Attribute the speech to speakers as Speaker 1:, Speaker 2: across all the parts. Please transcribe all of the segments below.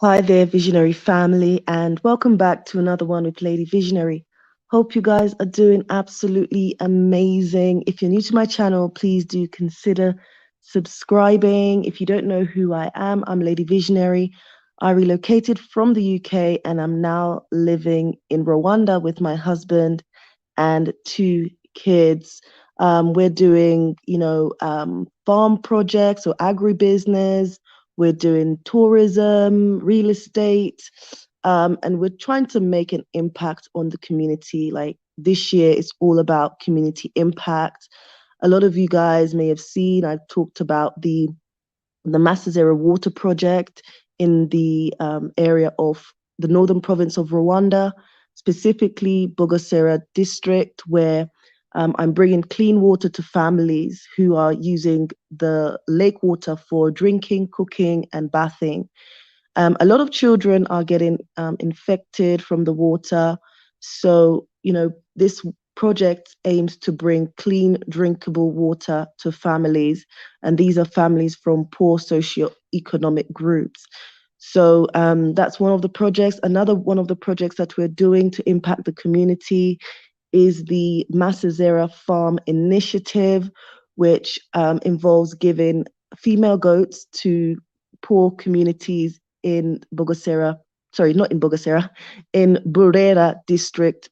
Speaker 1: Hi there, Visionary family, and welcome back to another one with Lady Visionary. Hope you guys are doing absolutely amazing. If you're new to my channel, please do consider subscribing. If you don't know who I am, I'm Lady Visionary. I relocated from the UK and I'm now living in Rwanda with my husband and two kids. We're doing, farm projects or agribusiness. We're doing tourism, real estate, and we're trying to make an impact on the community. Like this year, it's all about community impact. A lot of you guys may have seen, I've talked about the Masazera water project in the area of the northern province of Rwanda, specifically Bugesera district, where I'm bringing clean water to families who are using the lake water for drinking, cooking, and bathing. A lot of children are getting infected from the water. So, this project aims to bring clean, drinkable water to families. And these are families from poor socioeconomic groups. So that's one of the projects. Another one of the projects that we're doing to impact the community is the Masazera Farm Initiative, which involves giving female goats to poor communities in Bogosera, sorry, not in Bogosera, in Burera district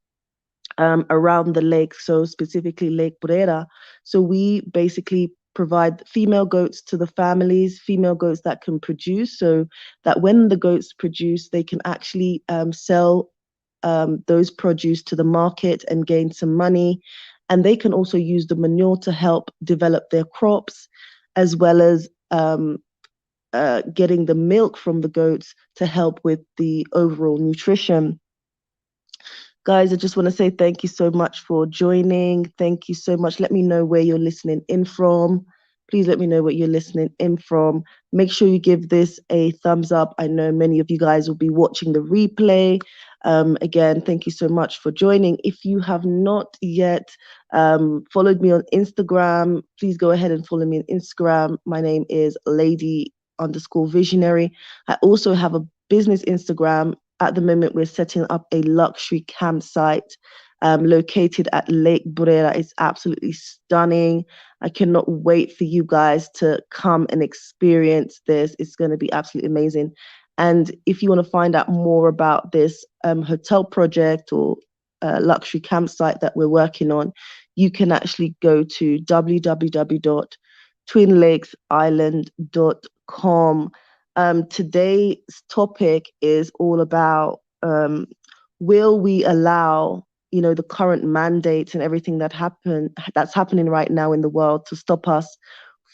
Speaker 1: around the lake, so specifically Lake Burera. So we basically provide female goats to the families, female goats that can produce, so that when the goats produce, they can actually sell those produce to the market and gain some money. And they can also use the manure to help develop their crops, as well as getting the milk from the goats to help with the overall nutrition. Guys, I just want to say thank you so much for joining. Thank you so much. Let me know where you're listening in from. Please let me know what you're listening in from. Make sure you give this a thumbs up. I know many of you guys will be watching the replay. Again, thank you so much for joining. If you have not yet followed me on Instagram, please go ahead and follow me on Instagram. My name is Lady_Visionary. I also have a business Instagram. At the moment, we're setting up a luxury campsite located at Lake Burera. It's absolutely stunning. I cannot wait for you guys to come and experience this. It's going to be absolutely amazing. And if you want to find out more about this hotel project or luxury campsite that we're working on, you can actually go to www.twinlakesisland.com. Today's topic is all about will we allow the current mandates and everything that's happening right now in the world to stop us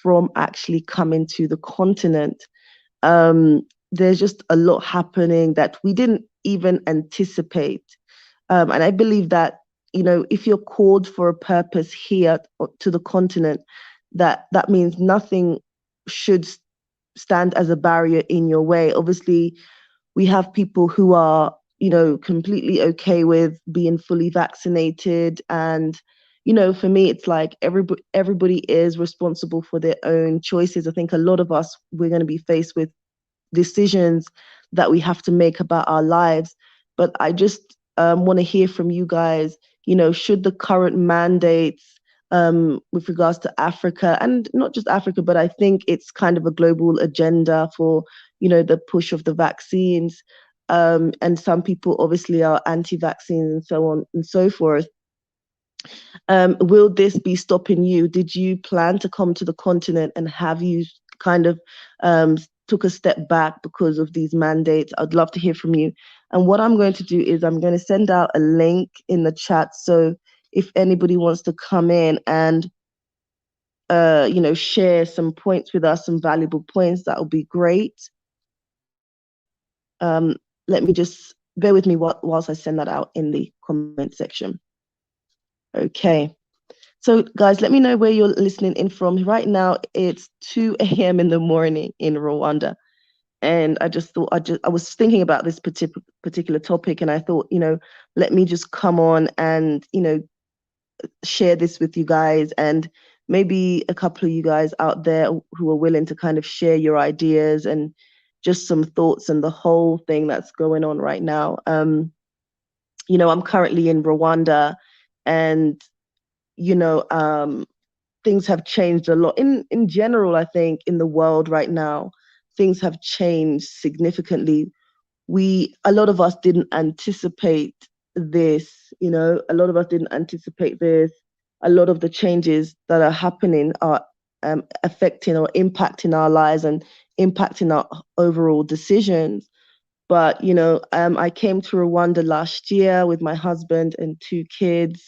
Speaker 1: from actually coming to the continent. There's just a lot happening that we didn't even anticipate. And I believe that, if you're called for a purpose here to the continent, that means nothing should stand as a barrier in your way. Obviously, we have people who are, completely okay with being fully vaccinated. And, for me, it's like everybody is responsible for their own choices. I think a lot of us, we're going to be faced with decisions that we have to make about our lives. But I just want to hear from you guys, should the current mandates with regards to Africa, and not just Africa, but I think it's kind of a global agenda for, the push of the vaccines. And some people obviously are anti-vaccines and so on and so forth. Will this be stopping you? Did you plan to come to the continent, and have you kind of took a step back because of these mandates? I'd love to hear from you. And what I'm going to do is I'm going to send out a link in the chat. So if anybody wants to come in and share some points with us, some valuable points, that would be great. Let me just bear with me whilst I send that out in the comment section. Okay. So guys, let me know where you're listening in from. Right now, it's 2 a.m. in the morning in Rwanda. And I just thought, I was thinking about this particular topic, and I thought, let me just come on and, share this with you guys, and maybe a couple of you guys out there who are willing to kind of share your ideas and, just some thoughts and the whole thing that's going on right now. I'm currently in Rwanda, and you know, things have changed a lot. In general, I think in the world right now, things have changed significantly. A lot of us didn't anticipate this, a lot of us didn't anticipate this. A lot of the changes that are happening are affecting or impacting our lives and impacting our overall decisions. But, I came to Rwanda last year with my husband and two kids.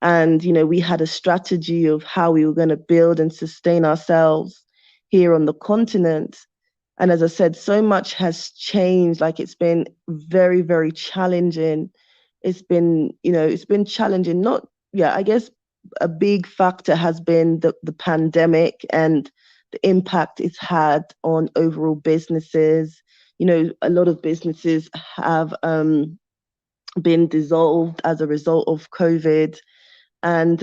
Speaker 1: And, we had a strategy of how we were going to build and sustain ourselves here on the continent. And as I said, so much has changed. Like, it's been very, very challenging. It's been challenging. Not, yeah, I guess a big factor has been the pandemic and the impact it's had on overall businesses. A lot of businesses have been dissolved as a result of COVID. And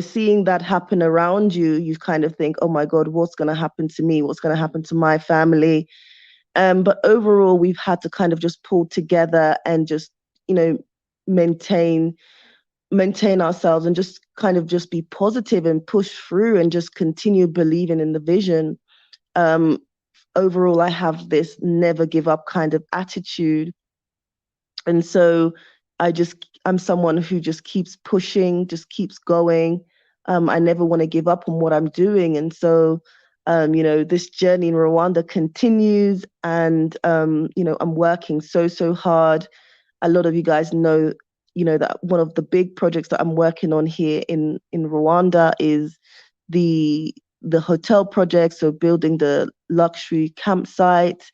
Speaker 1: seeing that happen around you, you kind of think, oh my God, what's going to happen to me? What's going to happen to my family? But overall, we've had to kind of just pull together and just, maintain ourselves and just kind of just be positive and push through and just continue believing in the vision. Overall, I have this never give up kind of attitude. And so I'm someone who just keeps pushing, just keeps going. I never want to give up on what I'm doing. And so, this journey in Rwanda continues, and, I'm working so hard. A lot of you guys know, that one of the big projects that I'm working on here in Rwanda is the hotel project. So building the luxury campsite.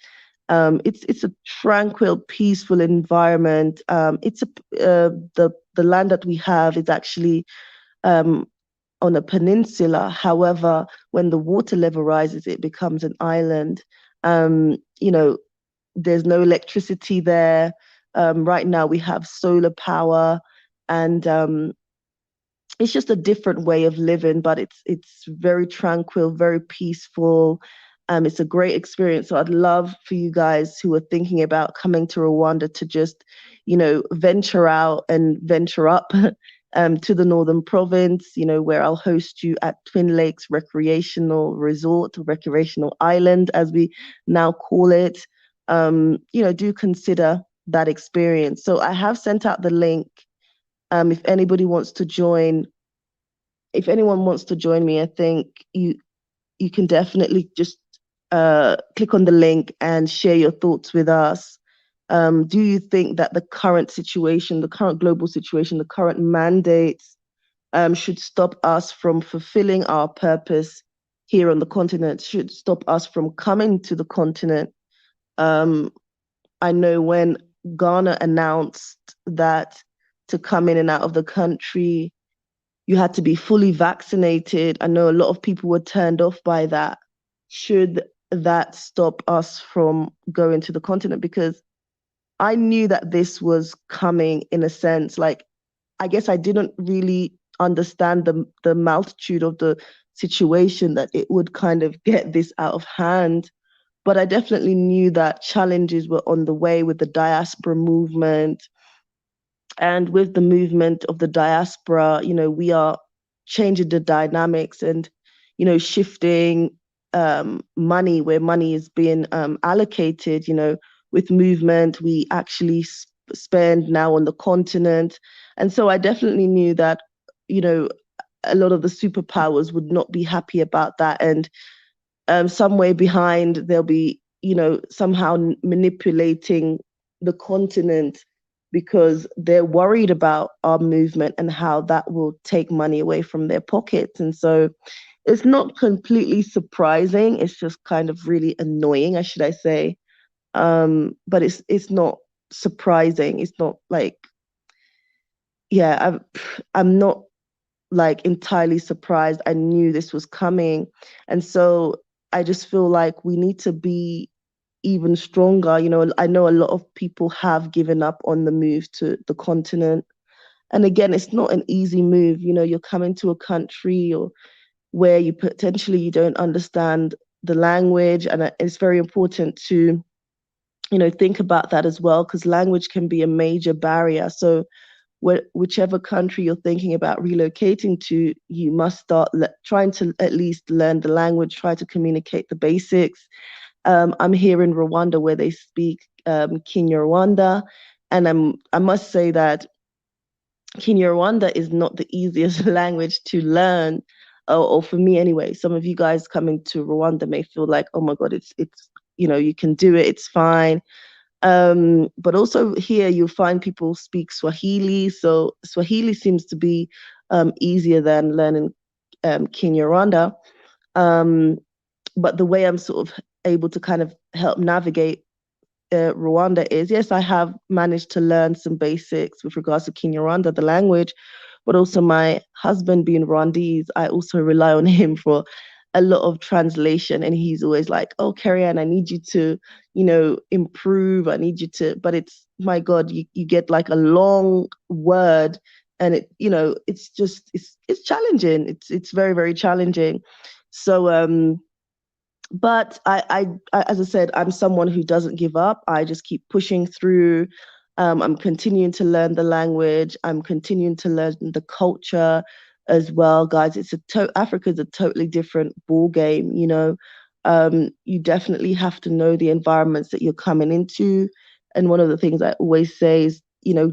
Speaker 1: It's a tranquil, peaceful environment. The land that we have is actually on a peninsula. However, when the water level rises, it becomes an island. There's no electricity there. Right now, we have solar power, and it's just a different way of living, but it's very tranquil, very peaceful. It's a great experience. So I'd love for you guys who are thinking about coming to Rwanda to just, venture out and venture up to the Northern Province, where I'll host you at Twin Lakes Recreational Resort, or Recreational Island, as we now call it. Do consider that experience. So I have sent out the link. If anybody wants to join, if anyone wants to join me, I think you can definitely just click on the link and share your thoughts with us. Do you think that the current situation, the current global situation, the current mandates should stop us from fulfilling our purpose here on the continent, should stop us from coming to the continent? I know when Ghana announced that to come in and out of the country, you had to be fully vaccinated. I know a lot of people were turned off by that. Should that stop us from going to the continent? Because I knew that this was coming, in a sense. Like, I guess I didn't really understand the multitude of the situation, that it would kind of get this out of hand. But I definitely knew that challenges were on the way with the diaspora movement. And with the movement of the diaspora, we are changing the dynamics and, shifting money where money is being allocated. With movement, we actually spend now on the continent. And so I definitely knew that, a lot of the superpowers would not be happy about that. And somewhere behind, they'll be, somehow manipulating the continent, because they're worried about our movement and how that will take money away from their pockets. And so it's not completely surprising. It's just kind of really annoying, should I say. But it's not surprising. It's not like, yeah, I'm not like entirely surprised. I knew this was coming. And so I just feel like we need to be even stronger. I know a lot of people have given up on the move to the continent. And again, it's not an easy move. You're coming to a country or where you potentially you don't understand the language, and it's very important to, think about that as well, because language can be a major barrier. So whichever country you're thinking about relocating to, you must start trying to at least learn the language, try to communicate the basics. I'm here in Rwanda where they speak Kinyarwanda, and I must say that Kinyarwanda is not the easiest language to learn, or for me anyway. Some of you guys coming to Rwanda may feel like, oh my God, it's you can do it, it's fine. But also here you'll find people speak Swahili, so Swahili seems to be easier than learning Kinyarwanda. But the way I'm sort of able to kind of help navigate Rwanda is, yes, I have managed to learn some basics with regards to Kinyarwanda, the language, but also my husband being Rwandese, I also rely on him for a lot of translation. And he's always like, oh, Carrie-Anne, I need you to, improve. I need you to, but it's, my God, you get like a long word, and it's just, it's challenging. It's very, very challenging. So, but as I said, I'm someone who doesn't give up. I just keep pushing through. I'm continuing to learn the language. I'm continuing to learn the culture as well, guys. Africa's a totally different ball game. You definitely have to know the environments that you're coming into. And one of the things I always say is,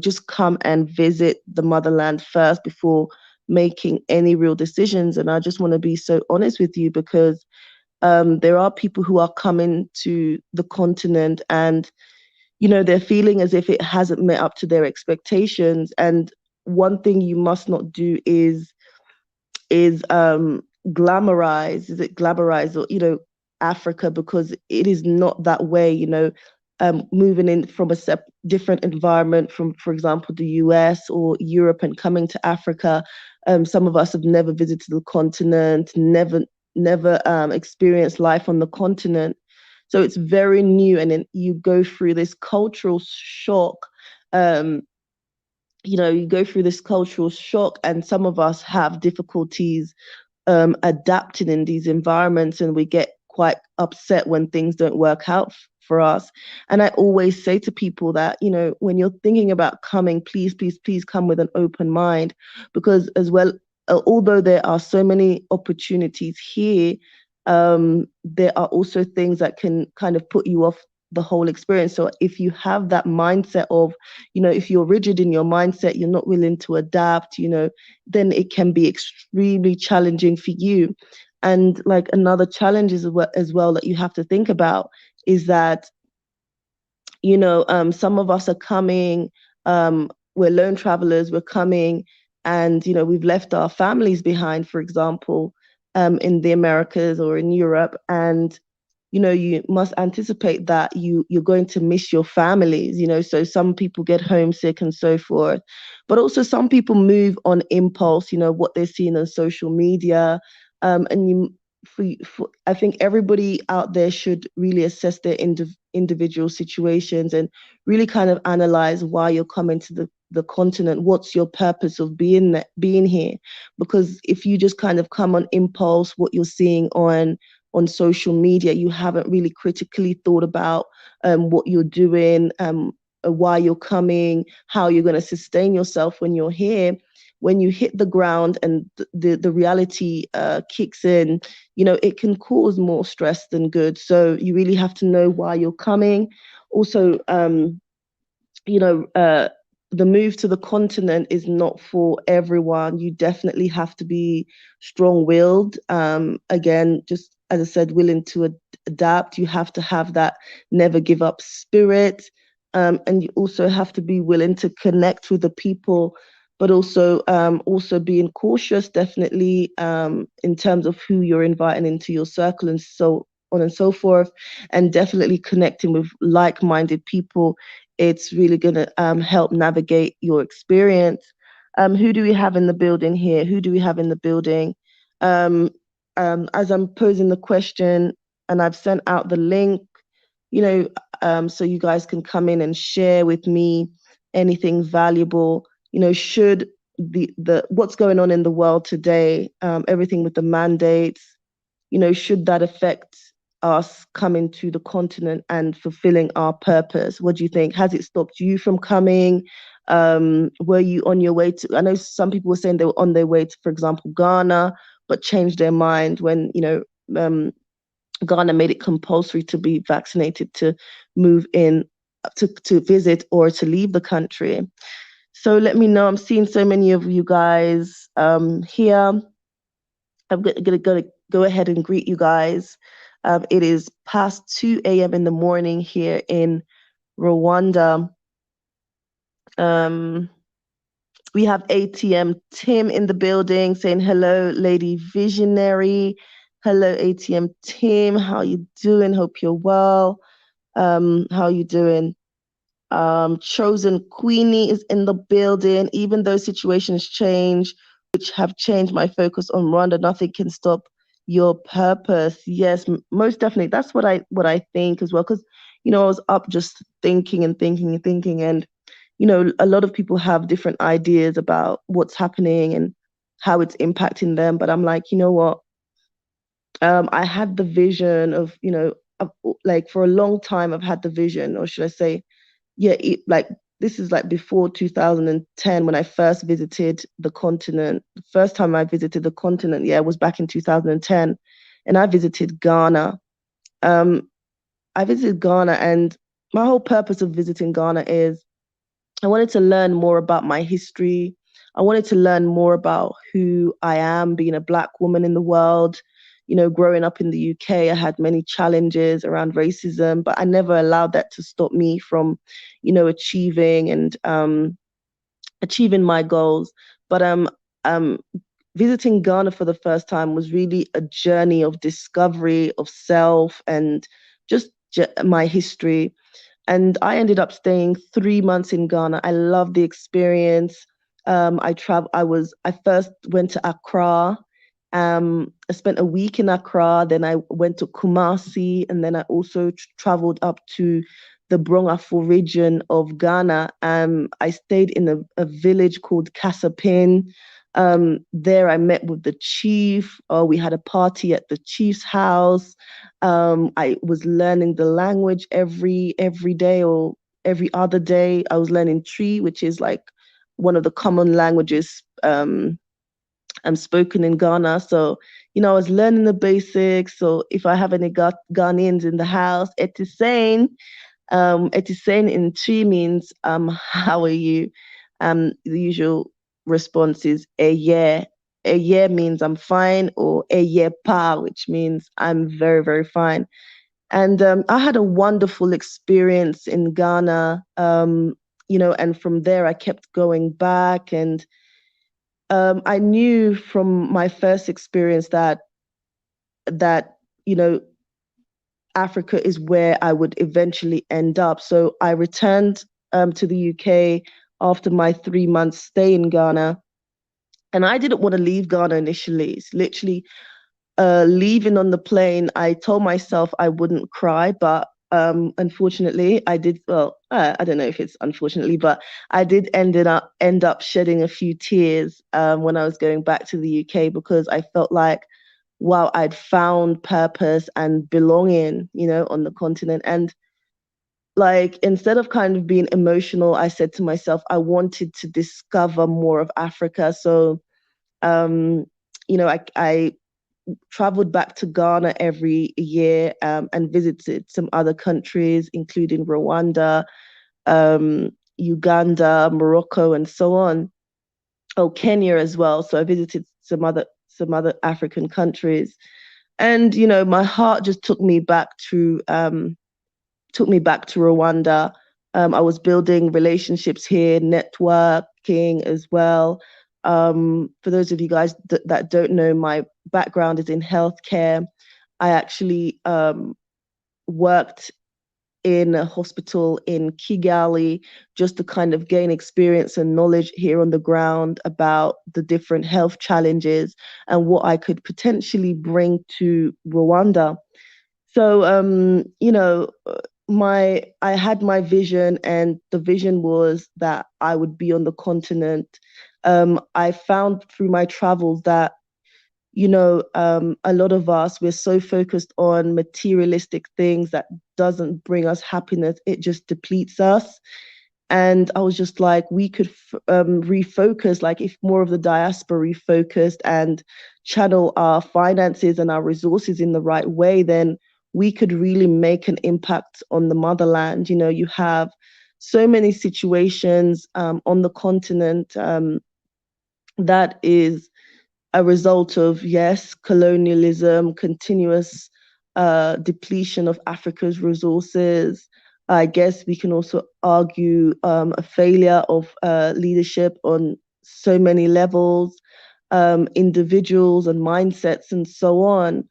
Speaker 1: just come and visit the motherland first before making any real decisions. And I just want to be so honest with you, because there are people who are coming to the continent, and they're feeling as if it hasn't met up to their expectations. And one thing you must not do is glamorize. Is it glamorize, or Africa, because it is not that way. Moving in from a different environment from, for example, the US or Europe, and coming to Africa. Some of us have never visited the continent, never experienced life on the continent. So it's very new, and then you go through this cultural shock. You go through this cultural shock, and some of us have difficulties adapting in these environments, and we get quite upset when things don't work out for us. And I always say to people that, when you're thinking about coming, please, please, please come with an open mind, because as well, although there are so many opportunities here, there are also things that can kind of put you off the whole experience. So if you have that mindset of, if you're rigid in your mindset, you're not willing to adapt, then it can be extremely challenging for you. And like another challenge is as well that you have to think about is that, some of us are coming, we're lone travelers, we're coming, and, we've left our families behind, for example, in the Americas or in Europe. And you must anticipate that you're going to miss your families, so some people get homesick and so forth. But also some people move on impulse, what they're seeing on social media. And I think everybody out there should really assess their individual situations and really kind of analyze why you're coming to the continent. What's your purpose of being here? Because if you just kind of come on impulse, what you're seeing on social media, you haven't really critically thought about what you're doing, why you're coming, how you're going to sustain yourself when you're here. When you hit the ground and the reality kicks in, it can cause more stress than good. So you really have to know why you're coming. Also, the move to the continent is not for everyone. You definitely have to be strong-willed. Again, just as I said, willing to adapt. You have to have that never give up spirit. And you also have to be willing to connect with the people, but also being cautious, definitely, in terms of who you're inviting into your circle and so on and so forth, and definitely connecting with like-minded people. It's really going to help navigate your experience. Who do we have in the building here? Who do we have in the building? As I'm posing the question, and I've sent out the link, so you guys can come in and share with me anything valuable. Should the what's going on in the world today, everything with the mandates, should that affect us coming to the continent and fulfilling our purpose? What do you think? Has it stopped you from coming? Were you on your way to? I know some people were saying they were on their way to, for example, Ghana, but changed their mind when Ghana made it compulsory to be vaccinated to move in to visit or to leave the country. So let me know. I'm seeing so many of you guys here. I'm gonna go ahead and greet you guys. It is past 2 a.m. in the morning here in Rwanda. We have ATM Tim in the building saying hello, Lady Visionary. Hello, ATM Tim. How you doing? Hope you're well. How you doing? Chosen Queenie is in the building. Even though situations change, which have changed my focus on Rwanda, nothing can stop your purpose. Yes, most definitely. That's what I think as well. Because I was up just thinking and thinking and thinking, and a lot of people have different ideas about what's happening and how it's impacting them. But I'm like, you know what? I had the vision of, like for a long time, I've had the vision, or should I say, yeah, like this is like before 2010 when I first visited the continent. The first time I visited the continent, yeah, was back in 2010, and I visited Ghana. I visited Ghana, and my whole purpose of visiting Ghana is I wanted to learn more about my history. I wanted to learn more about who I am, being a Black woman in the world. Growing up in the UK, I had many challenges around racism, but I never allowed that to stop me from, achieving and achieving my goals. But um, visiting Ghana for the first time was really a journey of discovery of self and just my history. And I ended up staying 3 months in Ghana. I loved the experience. I first went to Accra. I spent a week in Accra. Then I went to Kumasi, and then I also traveled up to the Brongafo region of Ghana. I stayed in a village called Kasapin. There I met with the chief. We had a party at the chief's house. I was learning the language every day or every other day. I was learning Tree, which is like one of the common languages spoken in Ghana. So, I was learning the basics. So if I have any Ghanaians in the house, Etisane in Tree means how are you? The usual response is a year. A year means I'm fine, or a year pa, which means I'm very, very fine. And I had a wonderful experience in Ghana, and from there I kept going back. And I knew from my first experience that Africa is where I would eventually end up. So I returned to the UK after my 3 months stay in Ghana. And I didn't want to leave Ghana initially. It's literally leaving on the plane. I told myself I wouldn't cry, but unfortunately, I did. Well, I don't know if it's unfortunately, but I did end up shedding a few tears when I was going back to the UK, because I felt like, wow, I'd found purpose and belonging, on the continent. And like, instead of kind of being emotional, I said to myself, I wanted to discover more of Africa. So, I traveled back to Ghana every year and visited some other countries, including Rwanda, Uganda, Morocco, and so on. Oh, Kenya as well. So I visited some other African countries. And my heart just took me back to Rwanda. I was building relationships here, networking as well. For those of you guys that don't know, my background is in healthcare. I actually worked in a hospital in Kigali just to kind of gain experience and knowledge here on the ground about the different health challenges and what I could potentially bring to Rwanda. So, I had my vision, and the vision was that I would be on the continent. I found through my travels that a lot of us, we're so focused on materialistic things that doesn't bring us happiness. It just depletes us. And I was just like, we could refocus, like if more of the diaspora refocused and channel our finances and our resources in the right way, then we could really make an impact on the motherland. You have so many situations on the continent that is a result of, yes, colonialism, continuous depletion of Africa's resources. I guess we can also argue a failure of leadership on so many levels, individuals and mindsets and so on.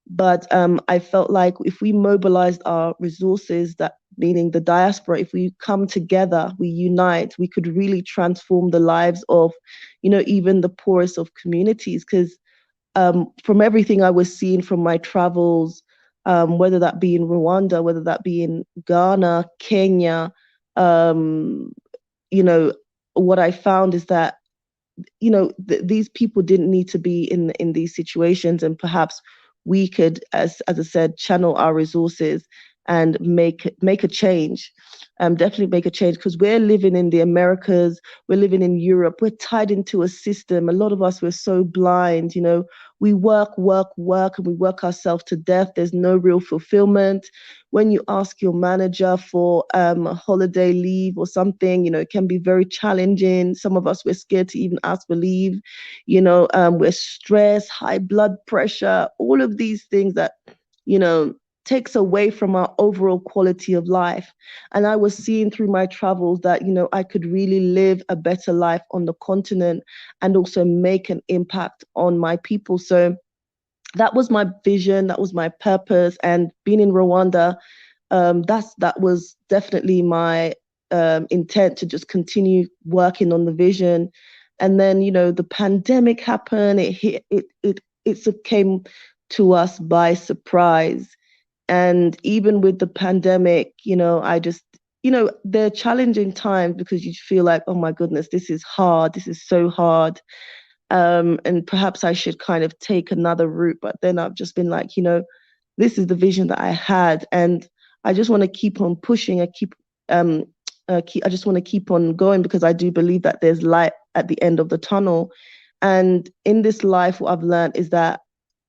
Speaker 1: But I felt like if we mobilized our resources, that meaning the diaspora, if we come together, we unite, we could really transform the lives of, even the poorest of communities. Because from everything I was seeing from my travels, whether that be in Rwanda, whether that be in Ghana, Kenya, um, what I found is that these people didn't need to be in these situations, and perhaps we could, as I said, channel our resources and make a change. Definitely make a change, because we're living in the Americas, we're living in Europe, we're tied into a system. A lot of us, we're so blind. We work, work, work, and we work ourselves to death. There's no real fulfillment. When you ask your manager for a holiday leave or something, it can be very challenging. Some of us, we're scared to even ask for leave. We're stressed, high blood pressure, all of these things that, takes away from our overall quality of life. And I was seeing through my travels that, I could really live a better life on the continent and also make an impact on my people. So that was my vision, that was my purpose. And being in Rwanda, that was definitely my intent, to just continue working on the vision. And then, the pandemic happened. It came to us by surprise. And even with the pandemic, I just, they're challenging times, because you feel like, oh my goodness, this is hard. This is so hard. And perhaps I should kind of take another route. But then I've just been like, this is the vision that I had, and I just want to keep on pushing. I just want to keep on going, because I do believe that there's light at the end of the tunnel. And in this life, what I've learned is that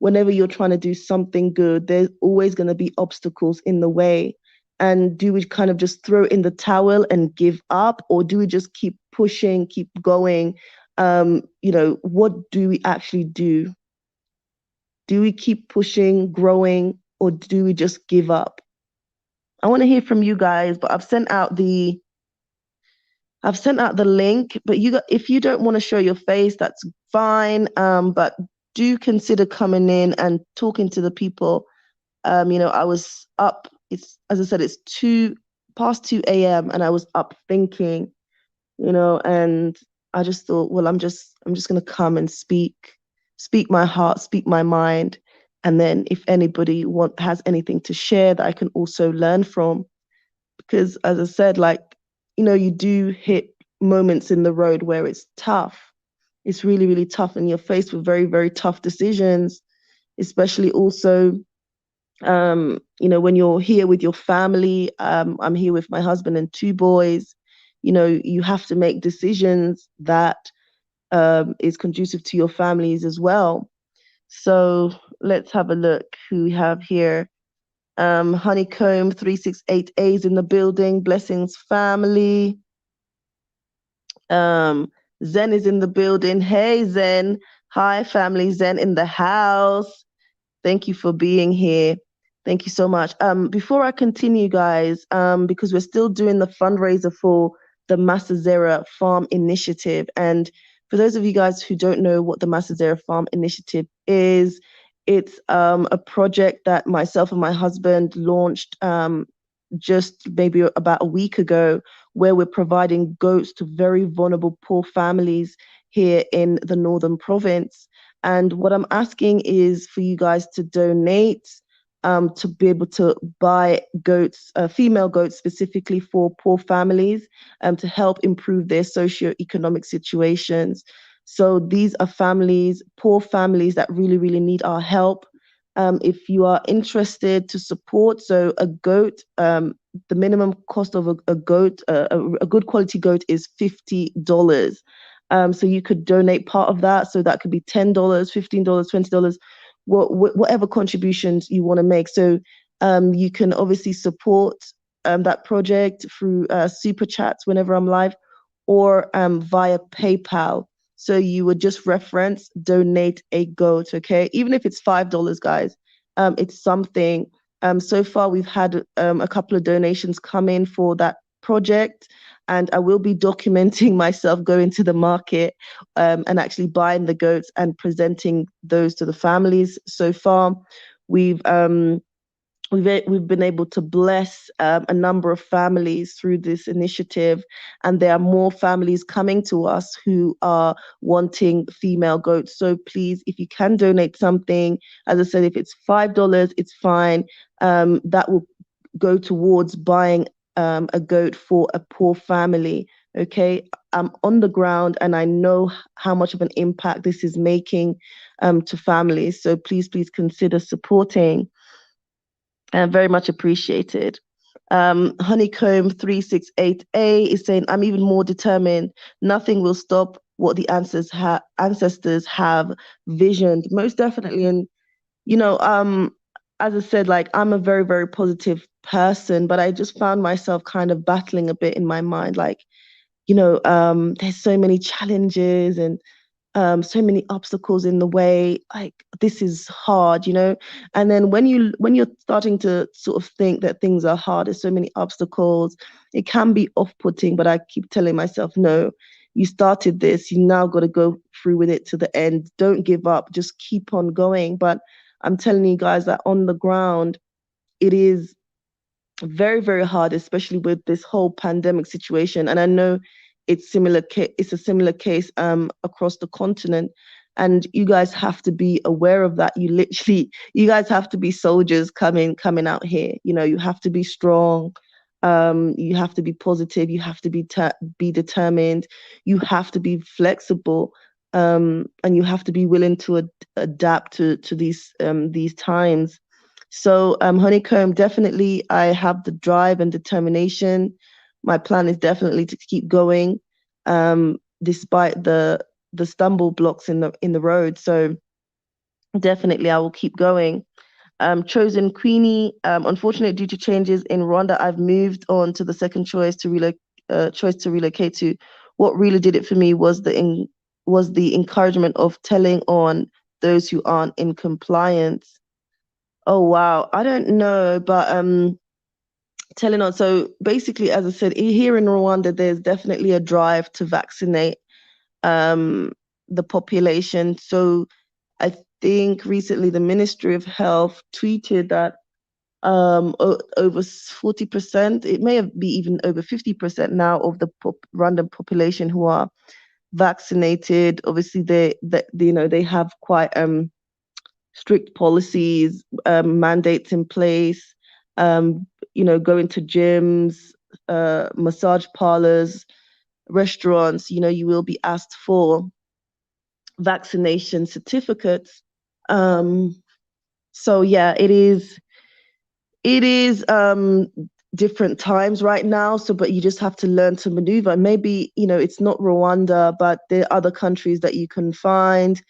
Speaker 1: whenever you're trying to do something good, there's always going to be obstacles in the way. And do we kind of just throw in the towel and give up, or do we just keep pushing, keep going? What do we actually do? Do we keep pushing, growing, or do we just give up? I want to hear from you guys, but I've sent out the link. But if you don't want to show your face, that's fine. But do consider coming in and talking to the people. I was up. It's, as I said, it's past 2 a.m. and I was up thinking, and I just thought, well, I'm just gonna come and speak my heart, speak my mind, and then if anybody has anything to share that I can also learn from, because as I said, like, you do hit moments in the road where it's tough. It's really, really tough, and you're faced with very, very tough decisions, especially also, when you're here with your family. I'm here with my husband and 2 boys. You have to make decisions that is conducive to your families as well. So let's have a look who we have here. Honeycomb 368A is in the building. Blessings family. Zen is in the building. Hey Zen. Hi family. Zen in the house. Thank you for being here. Thank you so much. Before I continue, guys, because we're still doing the fundraiser for the Masazera Farm Initiative. And for those of you guys who don't know what the Masazera Farm Initiative is, it's a project that myself and my husband launched just maybe about a week ago, where we're providing goats to very vulnerable poor families here in the Northern Province. And what I'm asking is for you guys to donate to be able to buy goats, female goats specifically for poor families, to help improve their socioeconomic situations. So these are families, poor families that really, really need our help. If you are interested to support, so a goat, the minimum cost of a goat, a good quality goat is $50. So you could donate part of that. So that could be $10, $15, $20, whatever contributions you want to make. So you can obviously support that project through super chats whenever I'm live, or via PayPal. So you would just reference donate a goat, okay? Even if it's $5, guys, it's something. So far, we've had a couple of donations come in for that project, and I will be documenting myself going to the market and actually buying the goats and presenting those to the families. So far, we've we've been able to bless a number of families through this initiative, and there are more families coming to us who are wanting female goats. So please, if you can donate something, as I said, if it's $5, it's fine. That will go towards buying a goat for a poor family. Okay, I'm on the ground and I know how much of an impact this is making to families. So please, please consider supporting. Very much appreciated. Honeycomb 368A is saying, I'm even more determined. Nothing will stop what the ancestors have visioned. Most definitely. And, you know, as I said, like, I'm a very, very positive person, but I just found myself kind of battling a bit in my mind. Like, there's so many challenges and so many obstacles in the way. Like, this is hard, and then when you're starting to sort of think that things are hard, there's so many obstacles, it can be off-putting. But I keep telling myself, no, you started this, you now got to go through with it to the end. Don't give up, just keep on going. But I'm telling you guys that on the ground, it is very, very hard, especially with this whole pandemic situation. And I know it's a similar case across the continent. And you guys have to be aware of that. You guys have to be soldiers coming out here. You have to be strong. You have to be positive. You have to be determined. You have to be flexible. And you have to be willing to adapt to these times. So, Honeycomb, definitely, I have the drive and determination. My plan is definitely to keep going, despite the stumble blocks in the road. So, definitely, I will keep going. Chosen Queenie, unfortunately, due to changes in Rwanda, I've moved on to the second choice to relocate to. What really did it for me was the encouragement of telling on those who aren't in compliance. Oh wow, I don't know, but telling on. So basically, as I said, here in Rwanda, there's definitely a drive to vaccinate um the population. So I think recently the Ministry of Health tweeted that over 40%, it may have be even over 50% now of the Rwandan population who are vaccinated. Obviously, they have quite strict policies, mandates in place, going to gyms, massage parlors, restaurants, you will be asked for vaccination certificates. So yeah, it is different times right now. So, but you just have to learn to maneuver. Maybe, it's not Rwanda, but there are other countries that you can find.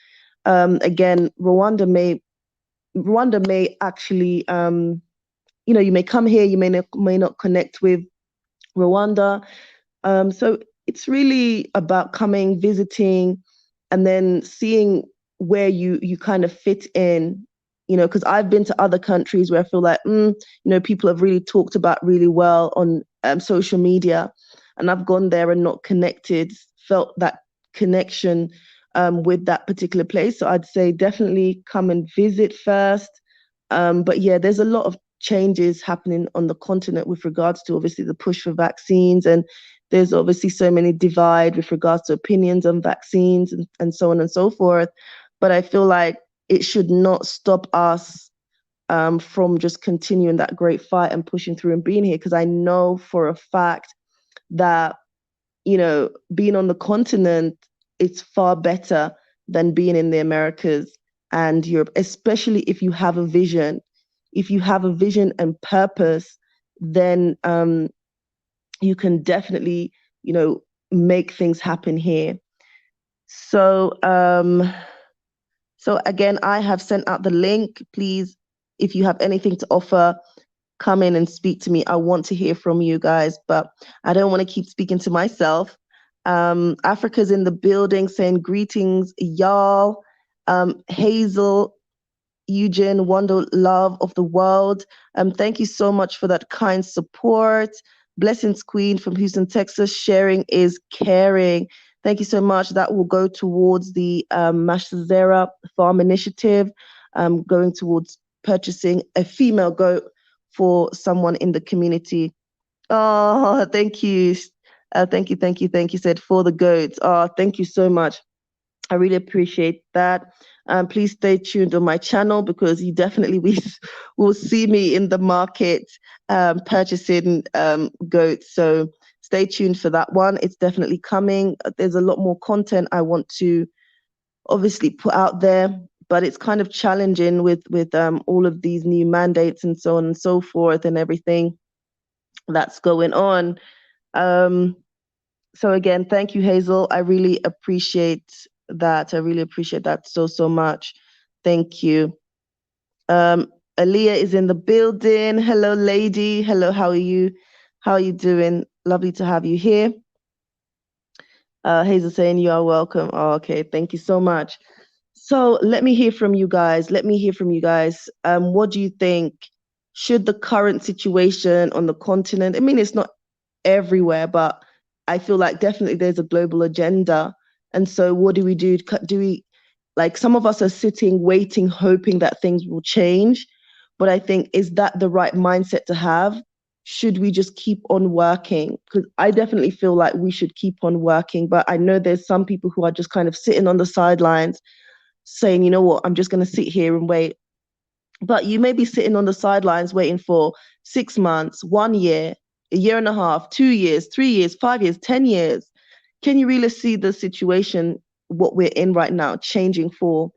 Speaker 1: Again, Rwanda may actually, you may come here, you may not connect with Rwanda. So it's really about coming, visiting, and then seeing where you kind of fit in. Because I've been to other countries where I feel like, people have really talked about really well on social media, and I've gone there and not connected, felt that connection with that particular place. So I'd say definitely come and visit first. But yeah, there's a lot of changes happening on the continent with regards to obviously the push for vaccines, and there's obviously so many divide with regards to opinions on vaccines and so on and so forth. But I feel like it should not stop us from just continuing that great fight and pushing through and being here, because I know for a fact that being on the continent, it's far better than being in the Americas and Europe, especially if you have a vision. If you have a vision and purpose, then you can definitely, make things happen here. So, so again, I have sent out the link. Please, if you have anything to offer, come in and speak to me. I want to hear from you guys, but I don't want to keep speaking to myself. Africa's in the building saying greetings, y'all. Hazel, Eugene, Wonder Love of the World. Thank you so much for that kind support. Blessings Queen from Houston, Texas. Sharing is caring. Thank you so much. That will go towards the Masazera Farm Initiative, going towards purchasing a female goat for someone in the community. Oh, thank you. Thank you, said for the goats. Oh, thank you so much. I really appreciate that. Please stay tuned on my channel because you definitely will see me in the market purchasing goats. So stay tuned for that one. It's definitely coming. There's a lot more content I want to obviously put out there, but it's kind of challenging with all of these new mandates and so on and so forth and everything that's going on. So again, thank you, Hazel. I really appreciate that. I really appreciate that so much. Thank you. Aaliyah is in the building. Hello, lady. Hello, how are you? How are you doing? Lovely to have you here. Hazel saying you are welcome. Oh, okay, thank you so much. So let me hear from you guys. Let me hear from you guys. What do you think? Should the current situation on the continent, I mean, it's not everywhere, but I feel like definitely there's a global agenda. And so what do we do? Do we, like, some of us are sitting, waiting, hoping that things will change. But I think, is that the right mindset to have? Should we just keep on working? Because I definitely feel like we should keep on working. But I know there's some people who are just kind of sitting on the sidelines saying, you know what, I'm just going to sit here and wait. But you may be sitting on the sidelines waiting for 6 months, 1 year, a year and a half, 2 years, 3 years, 5 years, 10 years. Can you really see the situation, what we're in right now, changing for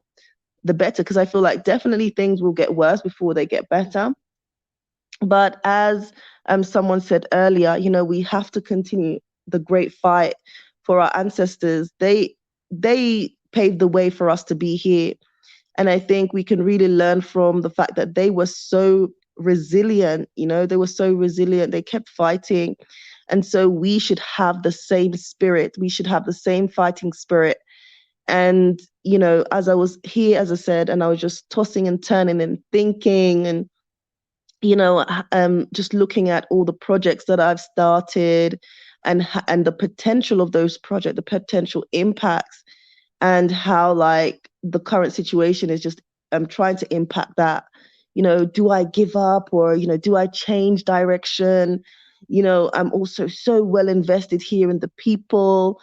Speaker 1: the better? Because I feel like definitely things will get worse before they get better. But as someone said earlier, we have to continue the great fight for our ancestors. They paved the way for us to be here. And I think we can really learn from the fact that they were so resilient, they were so resilient, they kept fighting. And so we should have the same spirit. We should have the same fighting spirit. And, as I was here, as I said, and I was just tossing and turning and thinking and, just looking at all the projects that I've started and the potential of those projects, the potential impacts, and how like the current situation is just trying to impact that. Do I give up or, do I change direction? I'm also so well invested here in the people,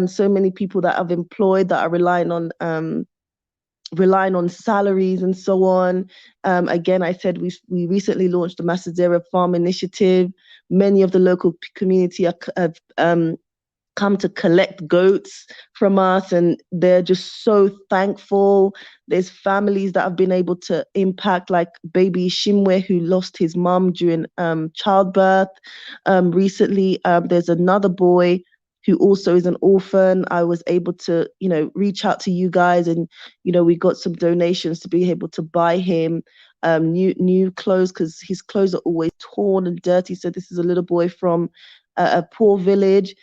Speaker 1: so many people that I've employed that are relying on salaries and so on. Again, I said we recently launched the Masazera Farm Initiative. Many of the local community have come to collect goats from us, and they're just so thankful. There's families that have been able to impact, like baby Shimwe, who lost his mom during childbirth recently. There's another boy who also is an orphan. I was able to, reach out to you guys, and, we got some donations to be able to buy him new clothes, because his clothes are always torn and dirty. So this is a little boy from a poor village.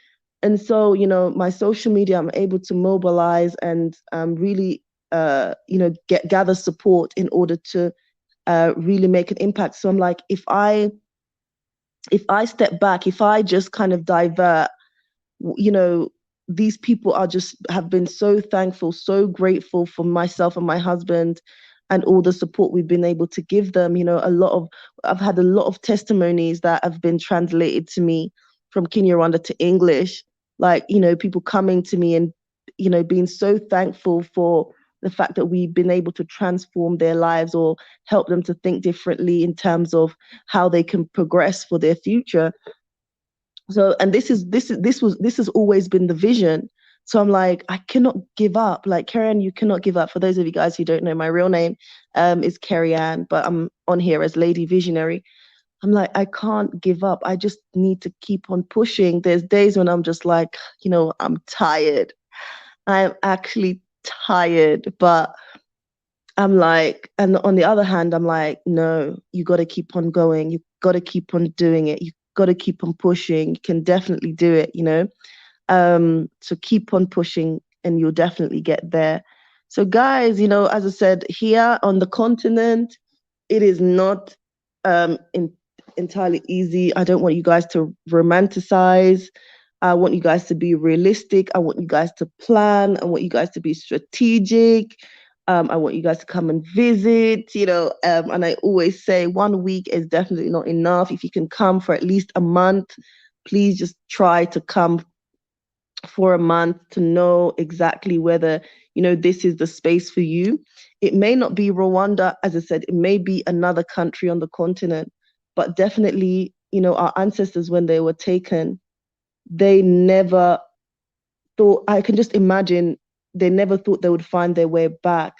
Speaker 1: And so, my social media, I'm able to mobilize and really, gather support in order to really make an impact. So I'm like, if I step back, if I just kind of divert, these people have been so thankful, so grateful for myself and my husband and all the support we've been able to give them. I've had a lot of testimonies that have been translated to me from Kinyarwanda to English. Like, people coming to me and, being so thankful for the fact that we've been able to transform their lives or help them to think differently in terms of how they can progress for their future. So, and this has always been the vision. So I'm like, I cannot give up. Like, Carrie-Ann, you cannot give up. For those of you guys who don't know, my real name is Carrie-Ann, but I'm on here as Lady Visionary. I'm like, I can't give up. I just need to keep on pushing. There's days when I'm just like, I'm tired. I'm actually tired, but I'm like, and on the other hand, I'm like, no, you got to keep on going. You got to keep on doing it. You got to keep on pushing. You can definitely do it. So keep on pushing and you'll definitely get there. So guys, as I said, here on the continent, it is not entirely easy. I don't want you guys to romanticize. I want you guys to be realistic. I want you guys to plan. I want you guys to be strategic. I want you guys to come and visit, and I always say 1 week is definitely not enough. If you can come for at least a month, please just try to come for a month to know exactly whether, this is the space for you. It may not be Rwanda, as I said, it may be another country on the continent, but definitely, our ancestors, when they were taken, they never thought, I can just imagine, they never thought they would find their way back,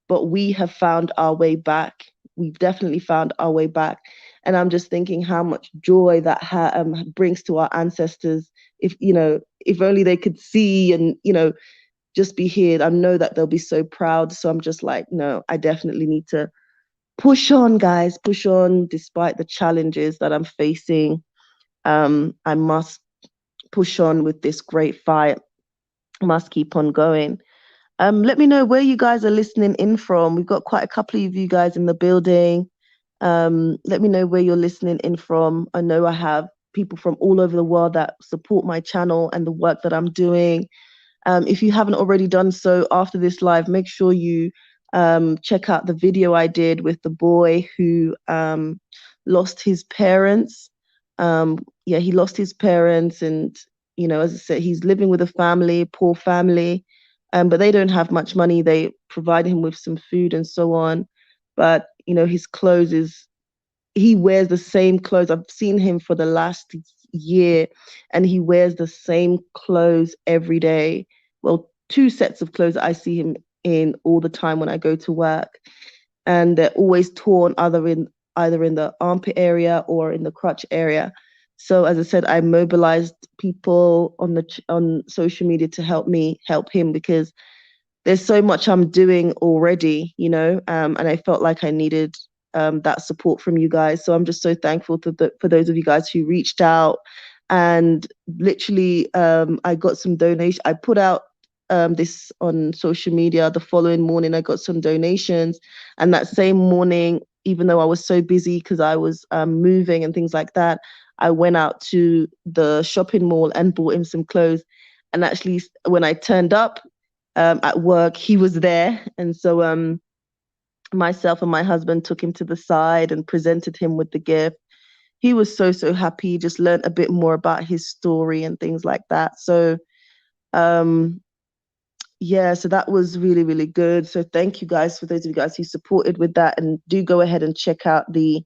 Speaker 1: but we have found our way back. We've definitely found our way back. And I'm just thinking how much joy that brings to our ancestors. If only they could see and, just be here. I know that they'll be so proud. So I'm just like, no, I definitely need to push on, guys, push on despite the challenges that I'm facing. I must push on with this great fight. Must keep on going. Let me know where you guys are listening in from. We've got quite a couple of you guys in the building. Let me know where you're listening in from. I know I have people from all over the world that support my channel and the work that I'm doing. If you haven't already done so, after this live, make sure you check out the video I did with the boy who lost his parents. He lost his parents, and as I said, he's living with a family, poor family, but they don't have much money. They provide him with some food and so on, but his clothes is he wears the same clothes. I've seen him for the last year, and he wears the same clothes every day. Well, two sets of clothes I see him in all the time when I go to work, and they're always torn, either in the armpit area or in the crotch area. So, as I said, I mobilized people on social media to help him, because there's so much I'm doing already, and I felt like I needed that support from you guys. So I'm just so thankful for those of you guys who reached out, and literally I got some donation. I put out this on social media. The following morning, I got some donations, and that same morning, even though I was so busy because I was moving and things like that, I went out to the shopping mall and bought him some clothes. And actually, when I turned up at work, he was there, and so myself and my husband took him to the side and presented him with the gift. He was so happy. Just learned a bit more about his story and things like that. So so that was really, really good. So thank you guys, for those of you guys who supported with that, and do go ahead and check out the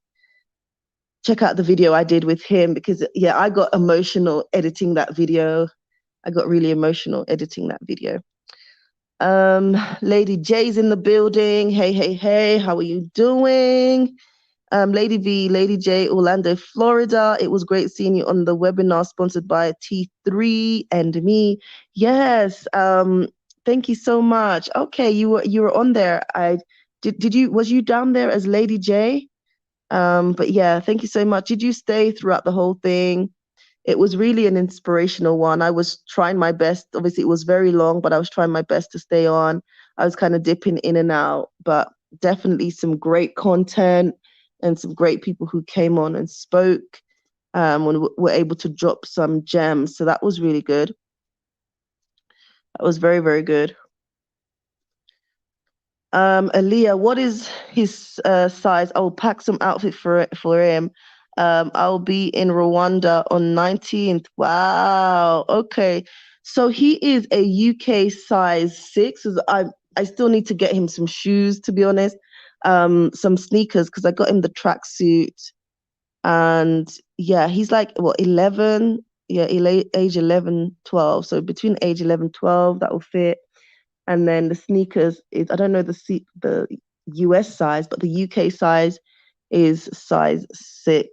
Speaker 1: video I did with him, because I got emotional editing that video. I got really emotional editing that video. Lady J's in the building. Hey, how are you doing? Lady V, Lady J, Orlando, Florida. It was great seeing you on the webinar sponsored by T3 and me. Yes. Thank you so much. Okay, you were on there. Was you down there as Lady J? But yeah, thank you so much. Did you stay throughout the whole thing? It was really an inspirational one. I was trying my best. Obviously, it was very long, but I was trying my best to stay on. I was kind of dipping in and out, but definitely some great content and some great people who came on and spoke and were able to drop some gems. So that was really good. That was very, very good. Aaliyah, what is his size? I'll pack some outfit for him. I'll be in Rwanda on 19th. Wow. Okay. So he is a UK size 6. I still need to get him some shoes, to be honest. Some sneakers, because I got him the tracksuit. And yeah, he's like, 11. yeah, age 11, 12. So between age 11, 12, that will fit. And then the sneakers is, I don't know the US size, but the UK size is size 6.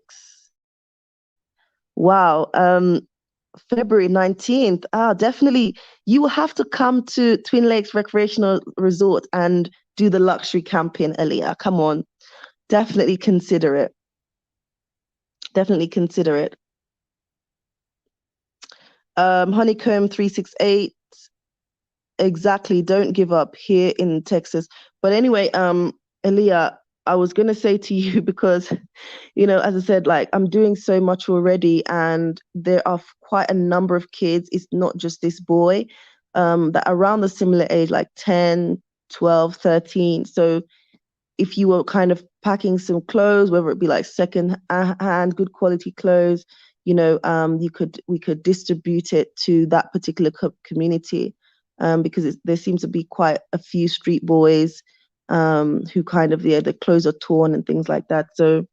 Speaker 1: Wow. February 19th. Ah, definitely. You will have to come to Twin Lakes Recreational Resort and do the luxury camping, Elia. Come on. Definitely consider it. Definitely consider it. Honeycomb 368. Exactly. Don't give up here in Texas. But anyway, Elia, I was gonna say to you because, as I said, like I'm doing so much already, and there are quite a number of kids. It's not just this boy, that are around the similar age, like 10, 12, 13. So if you were kind of packing some clothes, whether it be like second hand, good quality clothes, we could distribute it to that particular community, because there seems to be quite a few street boys, who kind of, yeah, the clothes are torn and things like that. So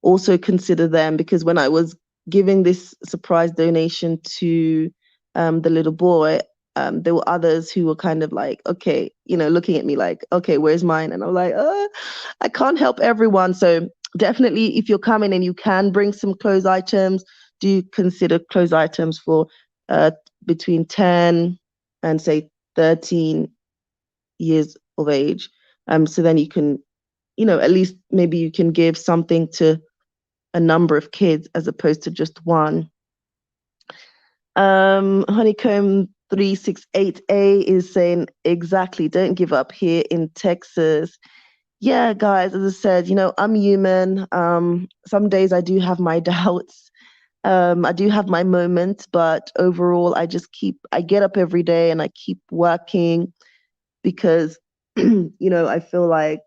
Speaker 1: also consider them, because when I was giving this surprise donation to, the little boy, there were others who were kind of like, okay, looking at me like, okay, where's mine? And I'm like, I can't help everyone. So definitely, if you're coming and you can bring some clothes items, do consider clothes items for, between 10 and say 13 years of age. So then you can, at least maybe you can give something to a number of kids as opposed to just one. Honeycomb 368A is saying, exactly, don't give up here in Texas. Yeah, guys, as I said, I'm human. Some days I do have my doubts. I do have my moments, but overall, I get up every day and I keep working because, I feel like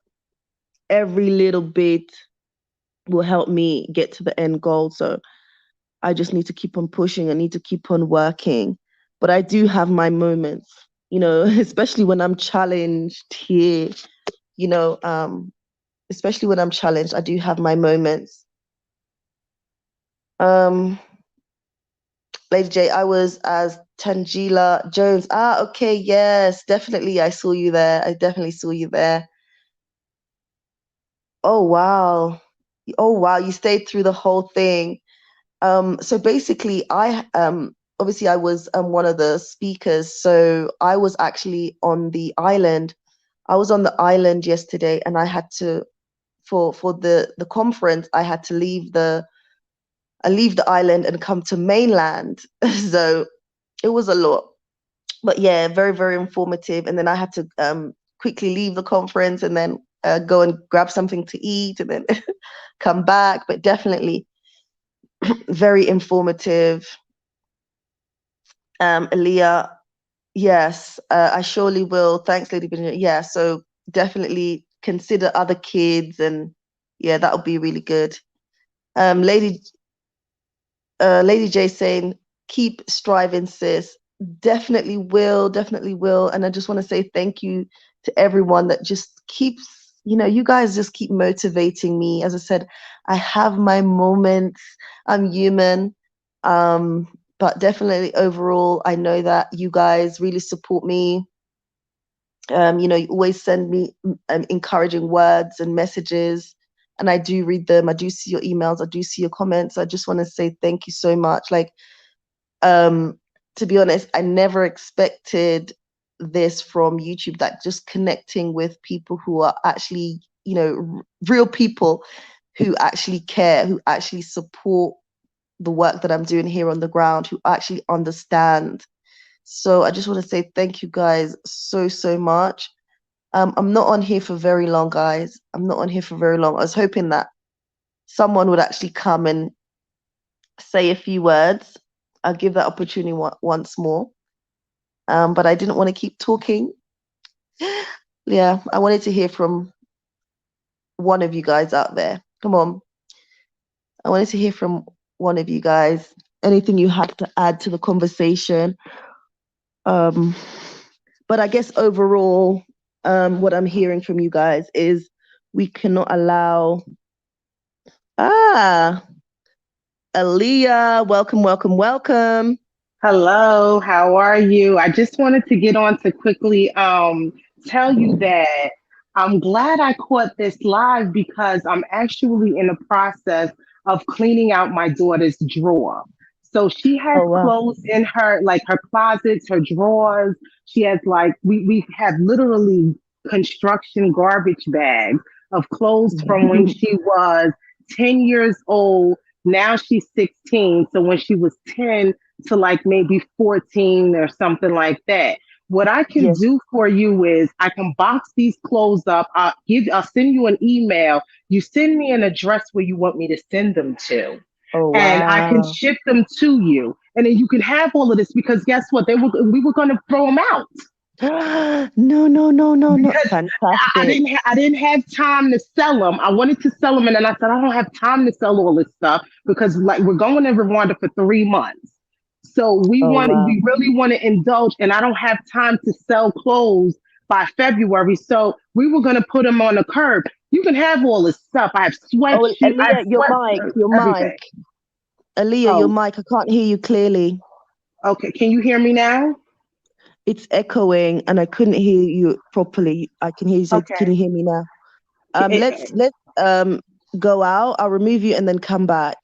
Speaker 1: every little bit will help me get to the end goal. So I just need to keep on pushing. I need to keep on working. But I do have my moments, especially when I'm challenged here, you know, um, especially when I'm challenged, I do have my moments. Um, Lady J, I was as Tangela Jones. Ah, okay, yes, definitely. I saw you there. I definitely saw you there. Oh, wow. Oh, wow. You stayed through the whole thing. So basically, obviously I was, one of the speakers. So I was actually on the island. I was on the island yesterday, and I had to, for the conference, I had to leave the island and come to mainland. So it was a lot, but yeah, very, very informative. And then I had to, quickly leave the conference and then, go and grab something to eat and then come back. But definitely very informative. Aaliyah, yes, I surely will. Thanks, Lady Virginia. Yeah, so definitely consider other kids, and yeah, that would be really good. Lady Lady J saying, keep striving, sis. Definitely will, definitely will. And I just want to say thank you to everyone that just keeps, you guys just keep motivating me. As I said, I have my moments. I'm human. Um, but definitely overall, I know that you guys really support me. You always send me, encouraging words and messages, and I do read them. I do see your emails. I do see your comments. I just want to say thank you so much. Like, um, to be honest, I never expected this from YouTube, that just connecting with people who are actually, real people who actually care, who actually support the work that I'm doing here on the ground, who actually understand. So I just want to say thank you guys so, so much. I'm not on here for very long, guys. I'm not on here for very long. I was hoping that someone would actually come and say a few words. I'll give that opportunity once more. But I didn't want to keep talking. Yeah, I wanted to hear from one of you guys out there. Come on. I wanted to hear from one of you guys. Anything you have to add to the conversation. Um, but I guess overall, what I'm hearing from you guys is we cannot allow. Ah, Aaliyah. Welcome, welcome, welcome.
Speaker 2: Hello, how are you? I just wanted to get on to quickly tell you that I'm glad I caught this live because I'm actually in the process of cleaning out my daughter's drawer. So she has
Speaker 1: Oh, wow.
Speaker 2: clothes in her closets, her drawers. She has we have literally construction garbage bags of clothes from when she was 10 years old. Now she's 16. So when she was 10 to like maybe 14 or something like that. What I can
Speaker 1: Yes.
Speaker 2: do for you is I can box these clothes up. I'll send you an email. You send me an address where you want me to send them to.
Speaker 1: Oh,
Speaker 2: And I can
Speaker 1: wow.
Speaker 2: ship them to you. And then you can have all of this because guess what? We were gonna throw them out
Speaker 1: No, no, no, no, no.
Speaker 2: because
Speaker 1: Fantastic.
Speaker 2: I didn't have time to sell them. I wanted to sell them, and then I said I don't have time to sell all this stuff because like we're going to Rwanda for 3 months. So
Speaker 1: Oh, wow.
Speaker 2: we really want to indulge, and I don't have time to sell clothes by February. So we were going to put them on the curb. You can have all this stuff.
Speaker 1: Oh,
Speaker 2: I have
Speaker 1: Aaliyah, your mic,
Speaker 2: sweatshirts,
Speaker 1: your
Speaker 2: everything.
Speaker 1: mic. Aaliyah, your
Speaker 2: Oh,
Speaker 1: mic. I can't hear you clearly.
Speaker 2: okay. Can you hear me now?
Speaker 1: It's echoing and I couldn't hear you properly. I can hear you. So can
Speaker 2: Okay.
Speaker 1: you hear me now?
Speaker 2: Eh,
Speaker 1: Let's go out. I'll remove you and then come back.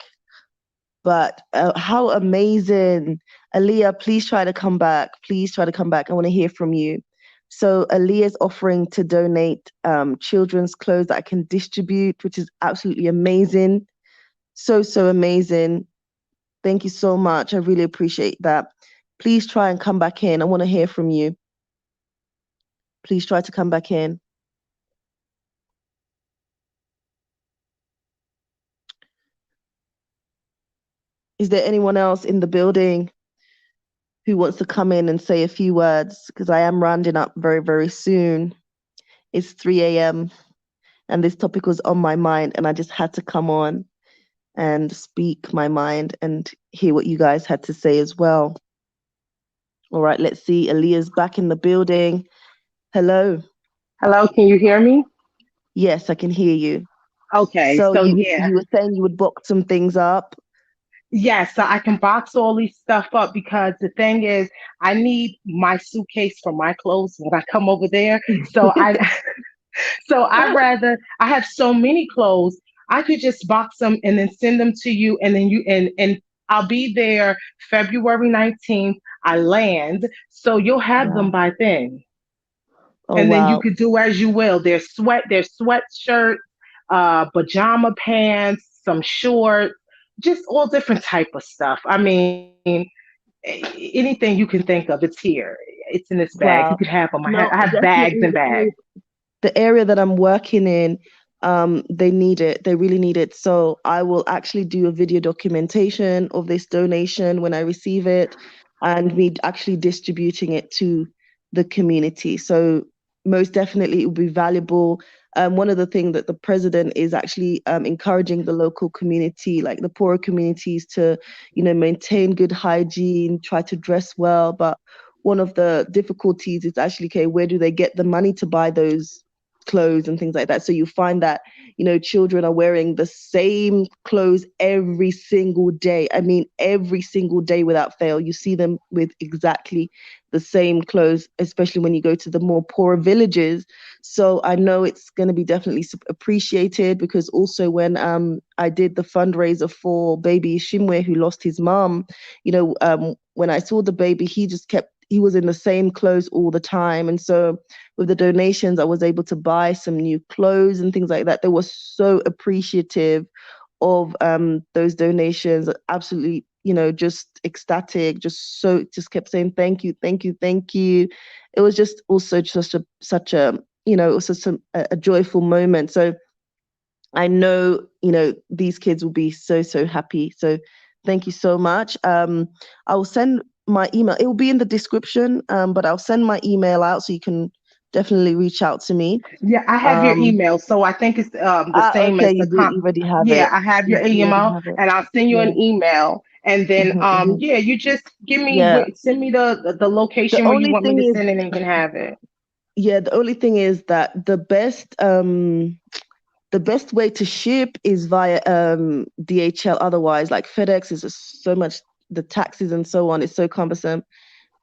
Speaker 1: But how amazing. Aaliyah, please try to come back. Please try to come back. I want to hear from you. So Aaliyah's offering to donate children's clothes that I can distribute, which is absolutely amazing. So, so amazing. Thank you so much. I really appreciate that. Please try and come back in. I want to hear from you. Please try to come back in. Is there anyone else in the building who wants to come in and say a few words? Because I am rounding up very, very soon. It's 3 a.m. and this topic was on my mind, and I just had to come on and speak my mind and hear what you guys had to say as well. All right, let's see. Aaliyah's back in the building. Hello.
Speaker 2: Hello, can you hear me?
Speaker 1: Yes, I can hear you.
Speaker 2: Okay,
Speaker 1: So
Speaker 2: so
Speaker 1: you
Speaker 2: yeah.
Speaker 1: you were saying you would box some things up.
Speaker 2: Yes, so I can box all these stuff up because the thing is, I need my suitcase for my clothes when I come over there. So I have so many clothes. I could just box them and then send them to you, and then and I'll be there February 19th. I land, so you'll have them
Speaker 1: Wow.
Speaker 2: by then,
Speaker 1: Oh,
Speaker 2: and then you
Speaker 1: wow.
Speaker 2: could do as you will. There's sweatshirts, pajama pants, some shorts, just all different type of stuff. I mean, anything you can think of, it's here. It's in this bag. You could
Speaker 1: Wow.
Speaker 2: have them. I
Speaker 1: No,
Speaker 2: have bags and
Speaker 1: definitely
Speaker 2: bags.
Speaker 1: the area that I'm working in, they need it. They really need it. So I will actually do a video documentation of this donation when I receive it, and me actually distributing it to the community. So most definitely it will be valuable. One of the things that the president is actually encouraging the local community, like the poorer communities, to maintain good hygiene, try to dress well, but one of the difficulties is actually, okay, where do they get the money to buy those clothes and things like that? So you find that children are wearing the same clothes every single day. I mean, every single day without fail, you see them with exactly the same clothes, especially when you go to the more poorer villages. So I know it's going to be definitely appreciated, because also when I did the fundraiser for baby Shimwe, who lost his mom, when I saw the baby, he was in the same clothes all the time. And so with the donations, I was able to buy some new clothes and things like that. They were so appreciative of those donations. Absolutely, just ecstatic. Just kept saying thank you, thank you, thank you. It was just also such a it was just a joyful moment. So I know, these kids will be so, so happy. So thank you so much. I will send my email. It will be in the description, but I'll send my email out so you can definitely reach out to me.
Speaker 2: Yeah, I have your
Speaker 1: Um,
Speaker 2: email, so I think it's the same
Speaker 1: okay,
Speaker 2: as the
Speaker 1: you already have
Speaker 2: Yeah,
Speaker 1: it.
Speaker 2: I have your
Speaker 1: Yeah, you already
Speaker 2: email,
Speaker 1: have it.
Speaker 2: and I'll send you
Speaker 1: Yeah.
Speaker 2: an email, and then
Speaker 1: Hmm.
Speaker 2: yeah, you just
Speaker 1: Yeah.
Speaker 2: send me the
Speaker 1: The
Speaker 2: location where you
Speaker 1: only
Speaker 2: want me
Speaker 1: thing
Speaker 2: to
Speaker 1: is,
Speaker 2: send it, and you can have it.
Speaker 1: yeah, the only thing is that the best the best way to ship is via DHL. Otherwise, like FedEx is just so much, the taxes and so on is so cumbersome.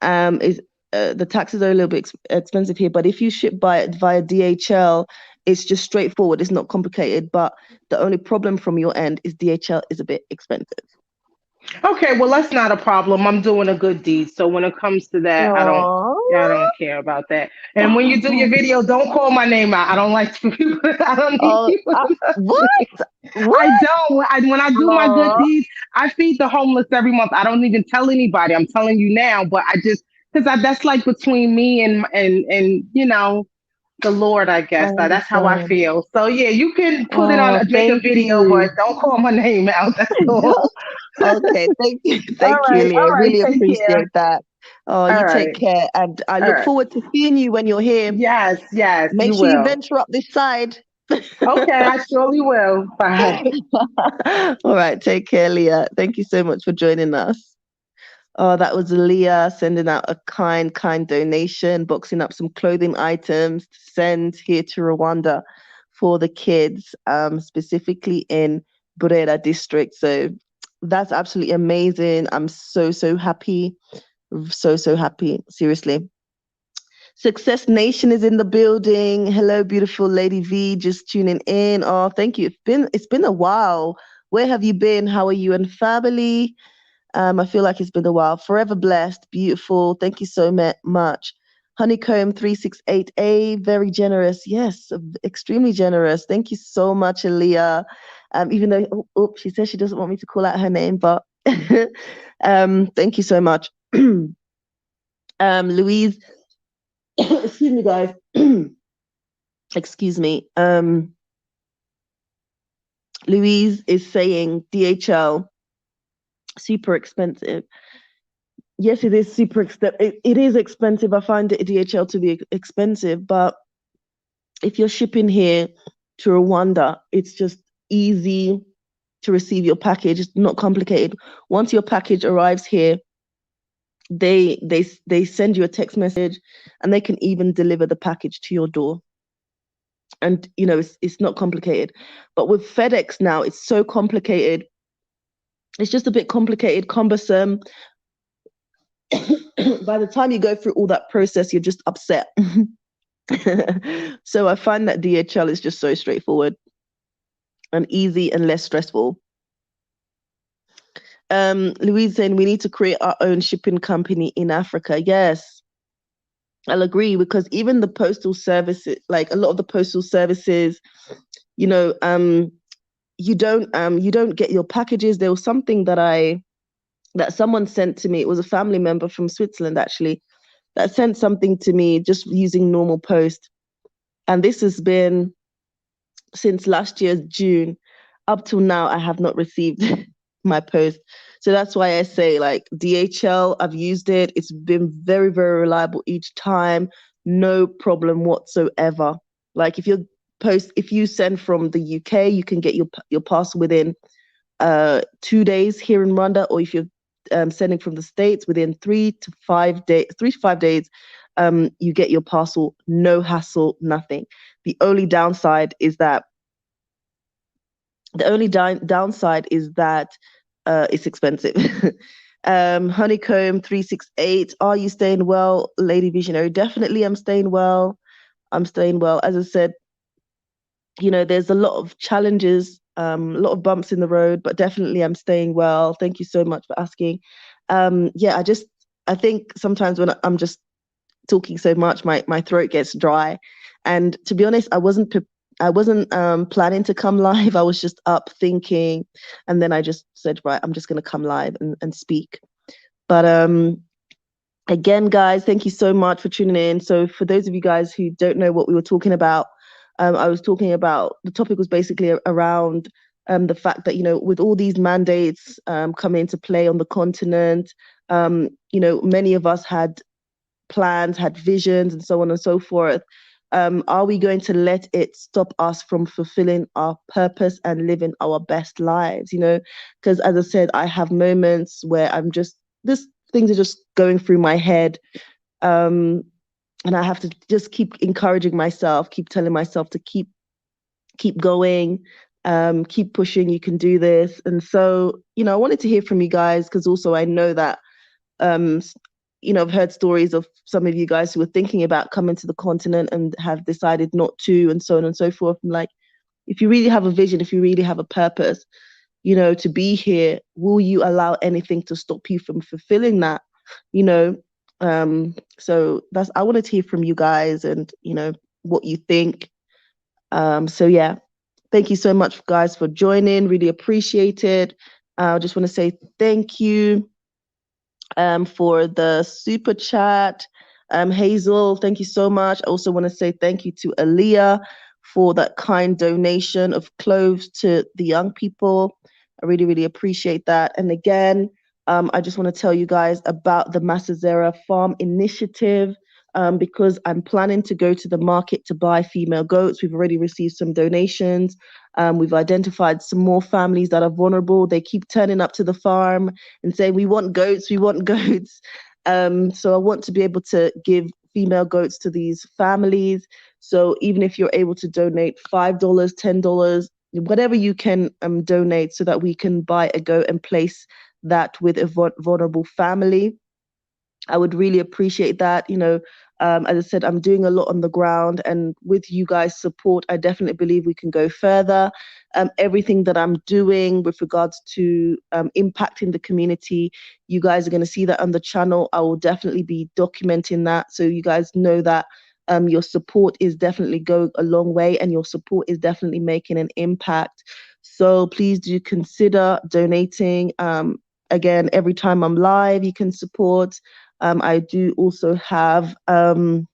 Speaker 1: Is The taxes are a little bit expensive here, but if you ship via DHL, it's just straightforward. It's not complicated. But the only problem from your end is DHL is a bit expensive.
Speaker 2: Okay, well that's not a problem. I'm doing a good deed. So when it comes to that, I
Speaker 1: Oh,
Speaker 2: don't care about that. And when you do your video, don't call my name out. I don't like people. I don't need
Speaker 1: oh,
Speaker 2: people to know
Speaker 1: what?
Speaker 2: me. I
Speaker 1: What?
Speaker 2: don't. When I do my good
Speaker 1: Oh,
Speaker 2: deeds, I feed the homeless every month. I don't even tell anybody. I'm telling you now, but I just because that's like between me and the Lord, I
Speaker 1: I
Speaker 2: guess. That's how I
Speaker 1: understand.
Speaker 2: feel. So yeah, you can put it on,
Speaker 1: Oh,
Speaker 2: make a
Speaker 1: thank
Speaker 2: video, but
Speaker 1: you.
Speaker 2: don't call my name out. That's all.
Speaker 1: Okay, thank you. Thank you,
Speaker 2: All
Speaker 1: Leah.
Speaker 2: right.
Speaker 1: Really
Speaker 2: Take care.
Speaker 1: appreciate that. Oh,
Speaker 2: All
Speaker 1: you take
Speaker 2: right.
Speaker 1: care. And I
Speaker 2: All
Speaker 1: look
Speaker 2: right.
Speaker 1: forward to seeing you when you're here.
Speaker 2: Yes, yes,
Speaker 1: Make
Speaker 2: you
Speaker 1: sure you
Speaker 2: will.
Speaker 1: venture up this side.
Speaker 2: Okay, I surely will. Bye.
Speaker 1: All right, take care, Leah. Thank you so much for joining us. Oh, that was Leah sending out a kind donation, boxing up some clothing items to send here to Rwanda for the kids, specifically in Burera district. So that's absolutely amazing. I'm so happy. So happy. Seriously. Success Nation is in the building. Hello, beautiful Lady V, just tuning in. Oh, thank you. It's been a while. Where have you been? How are you and family? I feel like it's been a while. Forever blessed, beautiful. Thank you so much. Honeycomb 368A, very generous. Yes, extremely generous. Thank you so much, Aaliyah. Even though, she says she doesn't want me to call out her name, but thank you so much. Louise, excuse me, guys. Excuse me. Louise is saying DHL, super expensive. Yes, it is super expensive. It is expensive. I find the DHL to be expensive, but if you're shipping here to Rwanda, it's just easy to receive your package. It's not complicated. Once your package arrives here, they send you a text message, and they can even deliver the package to your door. And it's not complicated. But with FedEx now, it's so complicated. It's just a bit complicated, cumbersome. By the time you go through all that process, you're just upset. So I find that DHL is just so straightforward and easy and less stressful. Louise saying we need to create our own shipping company in Africa. Yes, I'll agree, because even the postal services, like a lot of the postal services, you know, you don't get your packages. There was something that someone sent to me. It was a family member from Switzerland, actually, that sent something to me just using normal post. And this has been since last year's June. Up till now, I have not received my post. So that's why I say, like, DHL, I've used it. It's been very reliable each time. No problem whatsoever. Like, if you send from the UK, you can get your parcel within 2 days here in Rwanda, or if you're sending from the States, within 3 to 5 days, you get your parcel, no hassle, nothing. The only downside is that it's expensive. Honeycomb 368, are you staying well, Lady Visionary? Definitely, I'm staying well. As I said, there's a lot of challenges, a lot of bumps in the road, but definitely I'm staying well. Thank you so much for asking. Yeah, I think sometimes when I'm just talking so much, my throat gets dry. And to be honest, I wasn't planning to come live. I was just up thinking, and then I just said, right, I'm just going to come live and speak. But again, guys, thank you so much for tuning in. So for those of you guys who don't know what we were talking about, I was talking about, the topic was basically around the fact that, with all these mandates coming into play on the continent, many of us had plans, had visions, and so on and so forth. Are we going to let it stop us from fulfilling our purpose and living our best lives? Because as I said, I have moments where things are just going through my head. And I have to just keep encouraging myself, keep telling myself to keep keep going, keep pushing. You can do this. And so, I wanted to hear from you guys because also I know that, um, I've heard stories of some of you guys who were thinking about coming to the continent and have decided not to, and so on and so forth. And like, if you really have a vision, if you really have a purpose, to be here, will you allow anything to stop you from fulfilling that? You know, so I wanted to hear from you guys and, what you think. So yeah, thank you so much, guys, for joining. Really appreciate it. I just want to say thank you for the super chat. Hazel, thank you so much. I also want to say thank you to Aaliyah for that kind donation of clothes to the young people. I really, really appreciate that. And again, I just want to tell you guys about the Masazera Farm Initiative. Because I'm planning to go to the market to buy female goats. We've already received some donations. We've identified some more families that are vulnerable. They keep turning up to the farm and saying, we want goats, we want goats. So I want to be able to give female goats to these families. So even if you're able to donate $5, $10, whatever you can donate so that we can buy a goat and place that with a vulnerable family, I would really appreciate that. As I said, I'm doing a lot on the ground, and with you guys' support, I definitely believe we can go further. Everything that I'm doing with regards to impacting the community, you guys are going to see that on the channel. I will definitely be documenting that, so you guys know that your support is definitely going a long way, and your support is definitely making an impact. So please do consider donating. Again, every time I'm live, you can support. I do also have the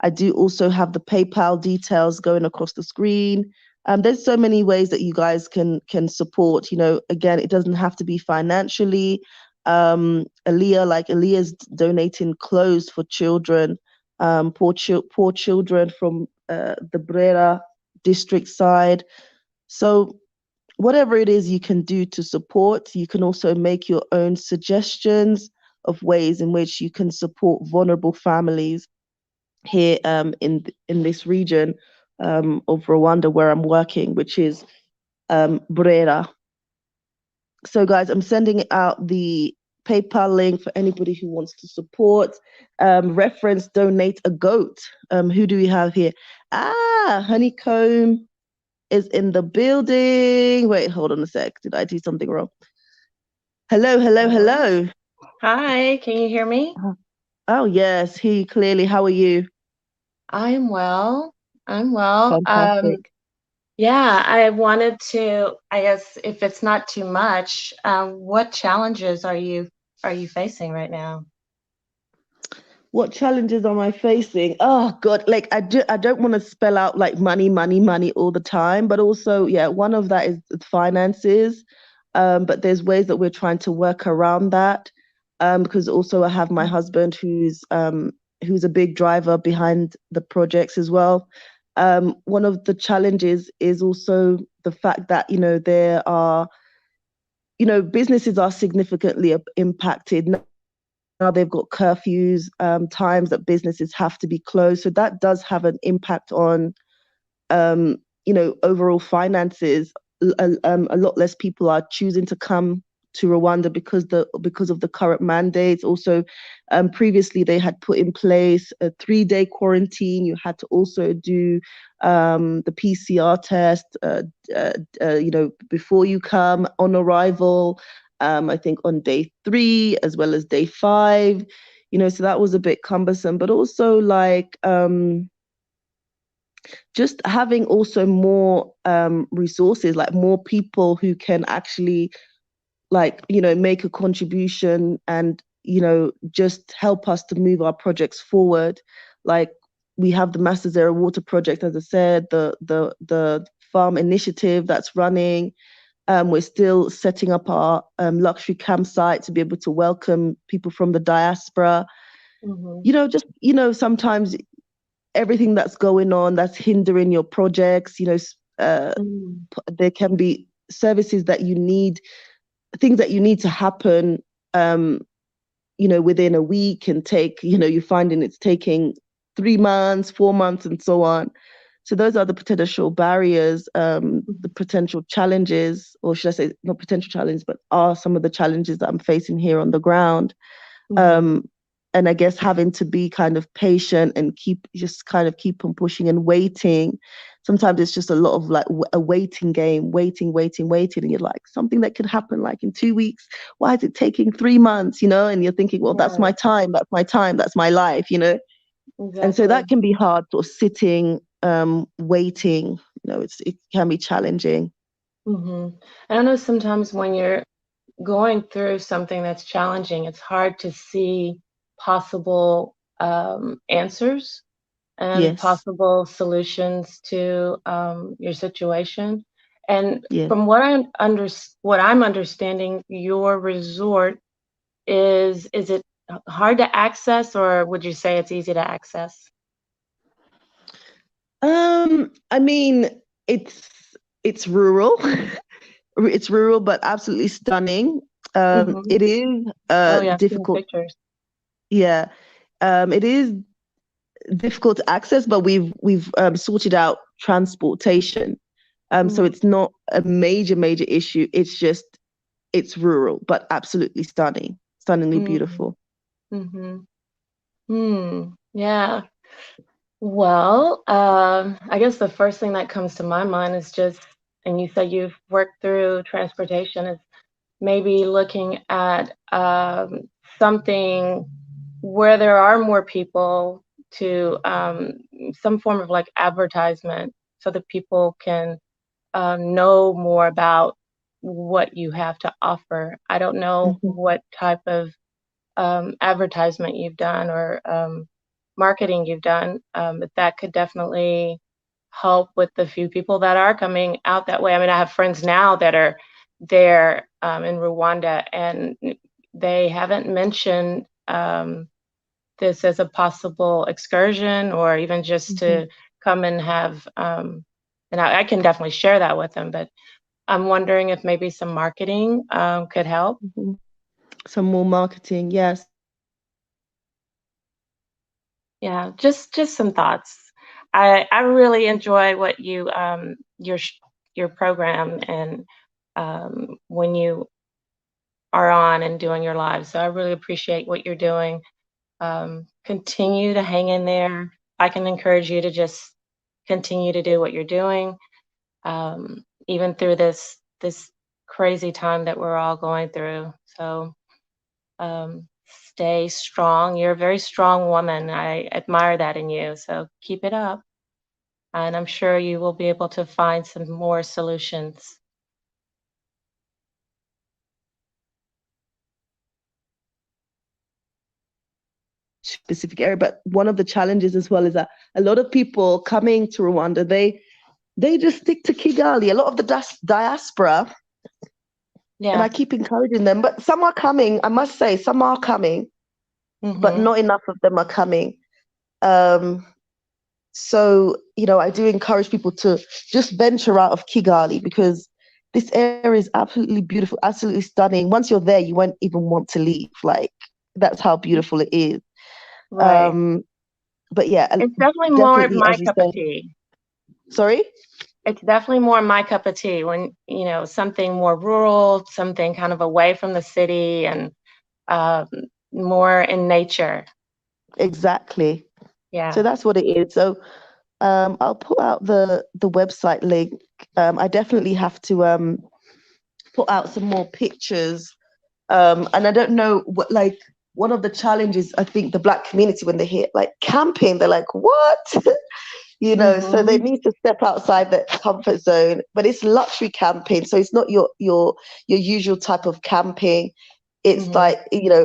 Speaker 1: PayPal details going across the screen. There's so many ways that you guys can support. Again, it doesn't have to be financially. Aaliyah's donating clothes for children, poor children from the Brera district side. So whatever it is you can do to support, you can also make your own suggestions of ways in which you can support vulnerable families here in this region of Rwanda where I'm working, which is Brera. So guys, I'm sending out the PayPal link for anybody who wants to support. Reference donate a goat. Who do we have here? Honeycomb is in the building. Wait, hold on a sec. Did I do something wrong? Hello, hello, hello.
Speaker 3: Hi, can you hear me?
Speaker 1: Oh, yes, hear you clearly. How are you?
Speaker 3: I'm well. I'm well.
Speaker 1: Fantastic.
Speaker 3: Yeah, I wanted to, I guess if it's not too much, what challenges are you facing right now?
Speaker 1: What challenges am I facing? Oh God, like I don't want to spell out like money, money, money all the time, but also, yeah, one of that is finances. But there's ways that we're trying to work around that. Because also I have my husband who's a big driver behind the projects as well. One of the challenges is also the fact that, there are, businesses are significantly impacted. Now they've got curfews, times that businesses have to be closed. So that does have an impact on, overall finances. A lot less people are choosing to come to Rwanda because of the current mandates. Also, previously they had put in place a 3-day quarantine. You had to also do the PCR test, before you come on arrival. I think on day 3 as well as day 5. So that was a bit cumbersome. But also like just having also more resources, like more people who can actually make a contribution and just help us to move our projects forward. Like we have the Masazera water project, as I said, the farm initiative that's running. We're still setting up our luxury campsite to be able to welcome people from the diaspora. Sometimes everything that's going on that's hindering your projects, there can be services that you need, things that you need to happen, within a week and take, you're finding it's taking 3 months, 4 months, and so on. So those are the potential barriers, the potential challenges, or should I say not potential challenges, but are some of the challenges that I'm facing here on the ground. And I guess having to be kind of patient and keep on pushing and waiting. Sometimes it's just a lot of like a waiting game, waiting. And you're like, something that could happen like in 2 weeks. Why is it taking 3 months, And you're thinking, well, that's my time. That's my life,
Speaker 3: Exactly.
Speaker 1: And so that can be hard, sort of sitting, waiting, it can be challenging.
Speaker 3: I know sometimes when you're going through something that's challenging, it's hard to see possible answers and possible solutions to your situation. And from what I'm understanding, your resort is it hard to access, or would you say it's easy to access?
Speaker 1: I mean, it's rural. It's rural, but absolutely stunning. It is difficult. Yeah, it is difficult to access, but we've sorted out transportation. So it's not a major issue. It's just it's rural, but absolutely stunningly beautiful.
Speaker 3: Yeah. Well, I guess the first thing that comes to my mind is just, and you said you've worked through transportation, is maybe looking at something where there are more people, to some form of like advertisement, so that people can know more about what you have to offer. I don't know what type of advertisement you've done, or marketing you've done, but that could definitely help with the few people that are coming out that way. I mean, I have friends now that are there in Rwanda, and they haven't mentioned this as a possible excursion, or even just to come and have, and I can definitely share that with them, but I'm wondering if maybe some marketing could help.
Speaker 1: Some more marketing, yes.
Speaker 3: Yeah, just some thoughts. I really enjoy what you your program, and when you are on and doing your live. So I really appreciate what you're doing. Continue to hang in there. I can encourage you to just continue to do what you're doing, even through this crazy time that we're all going through. So stay strong. You're a very strong woman. I admire that in you. So keep it up. And I'm sure you will be able to find some more solutions.
Speaker 1: Specific area, but one of the challenges as well is that a lot of people coming to Rwanda, they just stick to Kigali. A lot of the diaspora, and I keep encouraging them, but some are coming. I must say, some are coming, but not enough of them are coming. So I do encourage people to just venture out of Kigali, because this area is absolutely beautiful, absolutely stunning. Once you're there, you won't even want to leave. Like, that's how beautiful it is.
Speaker 3: Right.
Speaker 1: But yeah,
Speaker 3: it's definitely more my cup of tea.
Speaker 1: Sorry?
Speaker 3: It's definitely more my cup of tea when, something more rural, something kind of away from the city, and more in nature.
Speaker 1: Exactly.
Speaker 3: Yeah.
Speaker 1: So that's what it is. So I'll put out the website link. I definitely have to put out some more pictures. And I don't know what, like, one of the challenges, I think, the Black community, when they hear like camping, they're like, what? So they need to step outside that comfort zone. But it's luxury camping, so it's not your usual type of camping. It's like,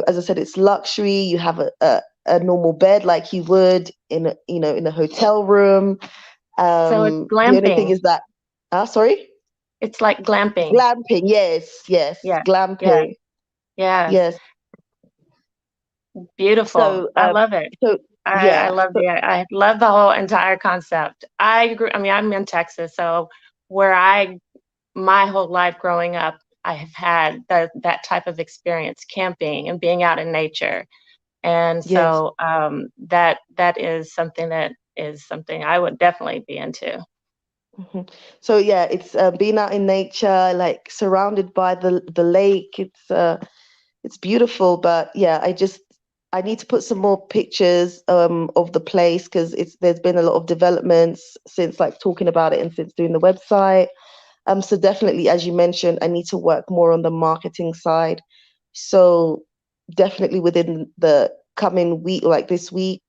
Speaker 1: as I said, it's luxury. You have a normal bed like you would in a hotel room.
Speaker 3: So it's glamping.
Speaker 1: The only thing is that, sorry?
Speaker 3: It's like glamping.
Speaker 1: Glamping, yes. Glamping.
Speaker 3: Yeah.
Speaker 1: Yes.
Speaker 3: Beautiful.
Speaker 1: So,
Speaker 3: I love it.
Speaker 1: So
Speaker 3: I love I love the whole entire concept. I agree. I mean, I'm in Texas, so my whole life growing up, I have had that type of experience, camping and being out in nature. And so that is something that is something I would definitely be into.
Speaker 1: So yeah, it's being out in nature, like surrounded by the lake. It's beautiful, but yeah, I need to put some more pictures of the place because there's been a lot of developments since like talking about it and since doing the website. So definitely, as you mentioned, I need to work more on the marketing side. So definitely within the coming week, like this week,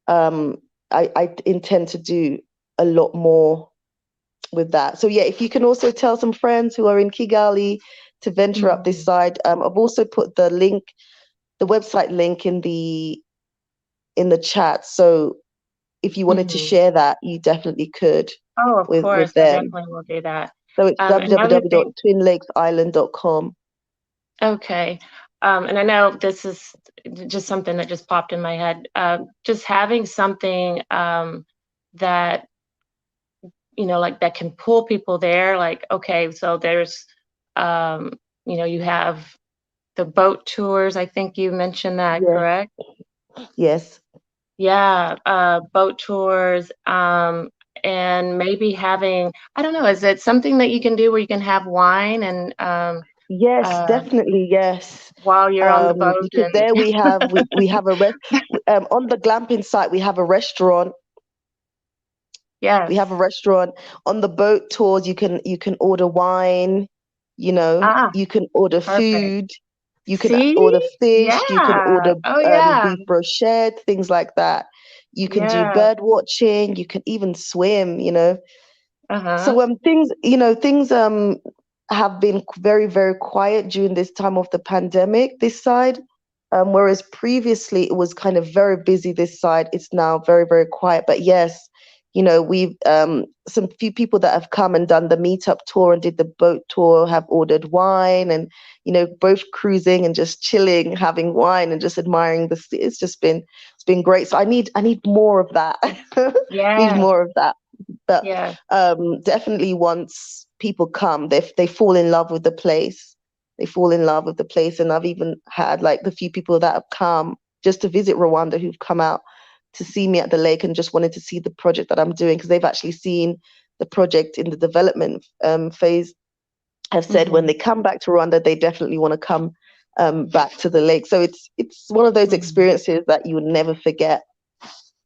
Speaker 1: um, I intend to do a lot more with that. So yeah, if you can also tell some friends who are in Kigali to venture up this side. I've also put the link, the website link in the chat. So if you wanted to share that, you definitely could
Speaker 3: Oh, of
Speaker 1: with
Speaker 3: course, I
Speaker 1: them.
Speaker 3: definitely will do that.
Speaker 1: So it's
Speaker 3: Another thing,
Speaker 1: www.twinlakesisland.com.
Speaker 3: okay. And I know this is just something that just popped in my head. Just having something that, like that can pull people there. Like, okay, so there's, um, you have the boat tours. I think you mentioned that,
Speaker 1: Yes,
Speaker 3: correct?
Speaker 1: yes.
Speaker 3: Yeah, boat tours, and maybe having, I don't know, is it something that you can do where you can have wine and
Speaker 1: Yes,
Speaker 3: uh,
Speaker 1: definitely, yes.
Speaker 3: while you're on the boat
Speaker 1: Because
Speaker 3: and
Speaker 1: there we have on the glamping site we have a restaurant. We
Speaker 3: yes.
Speaker 1: have a restaurant. On the boat tours, you can order wine,
Speaker 3: Ah,
Speaker 1: you can order
Speaker 3: perfect.
Speaker 1: food, you can
Speaker 3: See?
Speaker 1: order fish, you can
Speaker 3: Yeah.
Speaker 1: order
Speaker 3: Oh yeah.
Speaker 1: beef brochette, things like that. You can do
Speaker 3: Yeah.
Speaker 1: bird watching, you can even swim.
Speaker 3: Uh-huh.
Speaker 1: So things have been very, very quiet during this time of the pandemic, this side. Whereas previously it was kind of very busy this side, it's now very, very quiet. But yes, we've some few people that have come and done the meetup tour and did the boat tour have ordered wine and both cruising and just chilling, having wine and just admiring the sea. It's been great. So I need more of that. Need
Speaker 3: Yes.
Speaker 1: more of that. But
Speaker 3: Yes.
Speaker 1: definitely once people come, they fall in love with the place. They fall in love with the place, and I've even had like the few people that have come just to visit Rwanda who've come out to see me at the lake and just wanted to see the project that I'm doing because they've actually seen the project in the development phase. Have said when
Speaker 3: Mm-hmm.
Speaker 1: they come back to Rwanda, they definitely want to come back to the lake. So it's one of those
Speaker 3: Mm-hmm.
Speaker 1: experiences that you would never forget.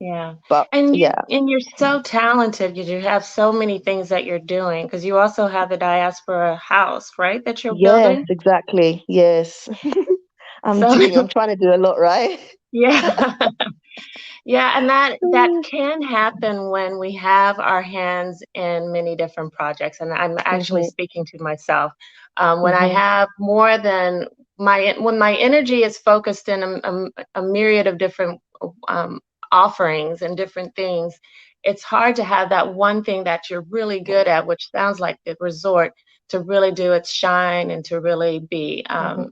Speaker 3: Yeah.
Speaker 1: But
Speaker 3: And
Speaker 1: yeah,
Speaker 3: you're so talented. You have so many things that you're doing because you also have the diaspora house, right? That you're
Speaker 1: yes,
Speaker 3: building.
Speaker 1: exactly. Yes. I'm
Speaker 3: So
Speaker 1: doing, I'm trying to do a lot, right?
Speaker 3: yeah. Yeah, and that can happen when we have our hands in many different projects. And I'm actually
Speaker 1: Hmm.
Speaker 3: speaking to myself. When I
Speaker 1: Hmm.
Speaker 3: have more than when my energy is focused in a myriad of different um, offerings and different things, it's hard to have that one thing that you're really good at, which sounds like the resort, to really do its shine and to really be,
Speaker 1: Hmm.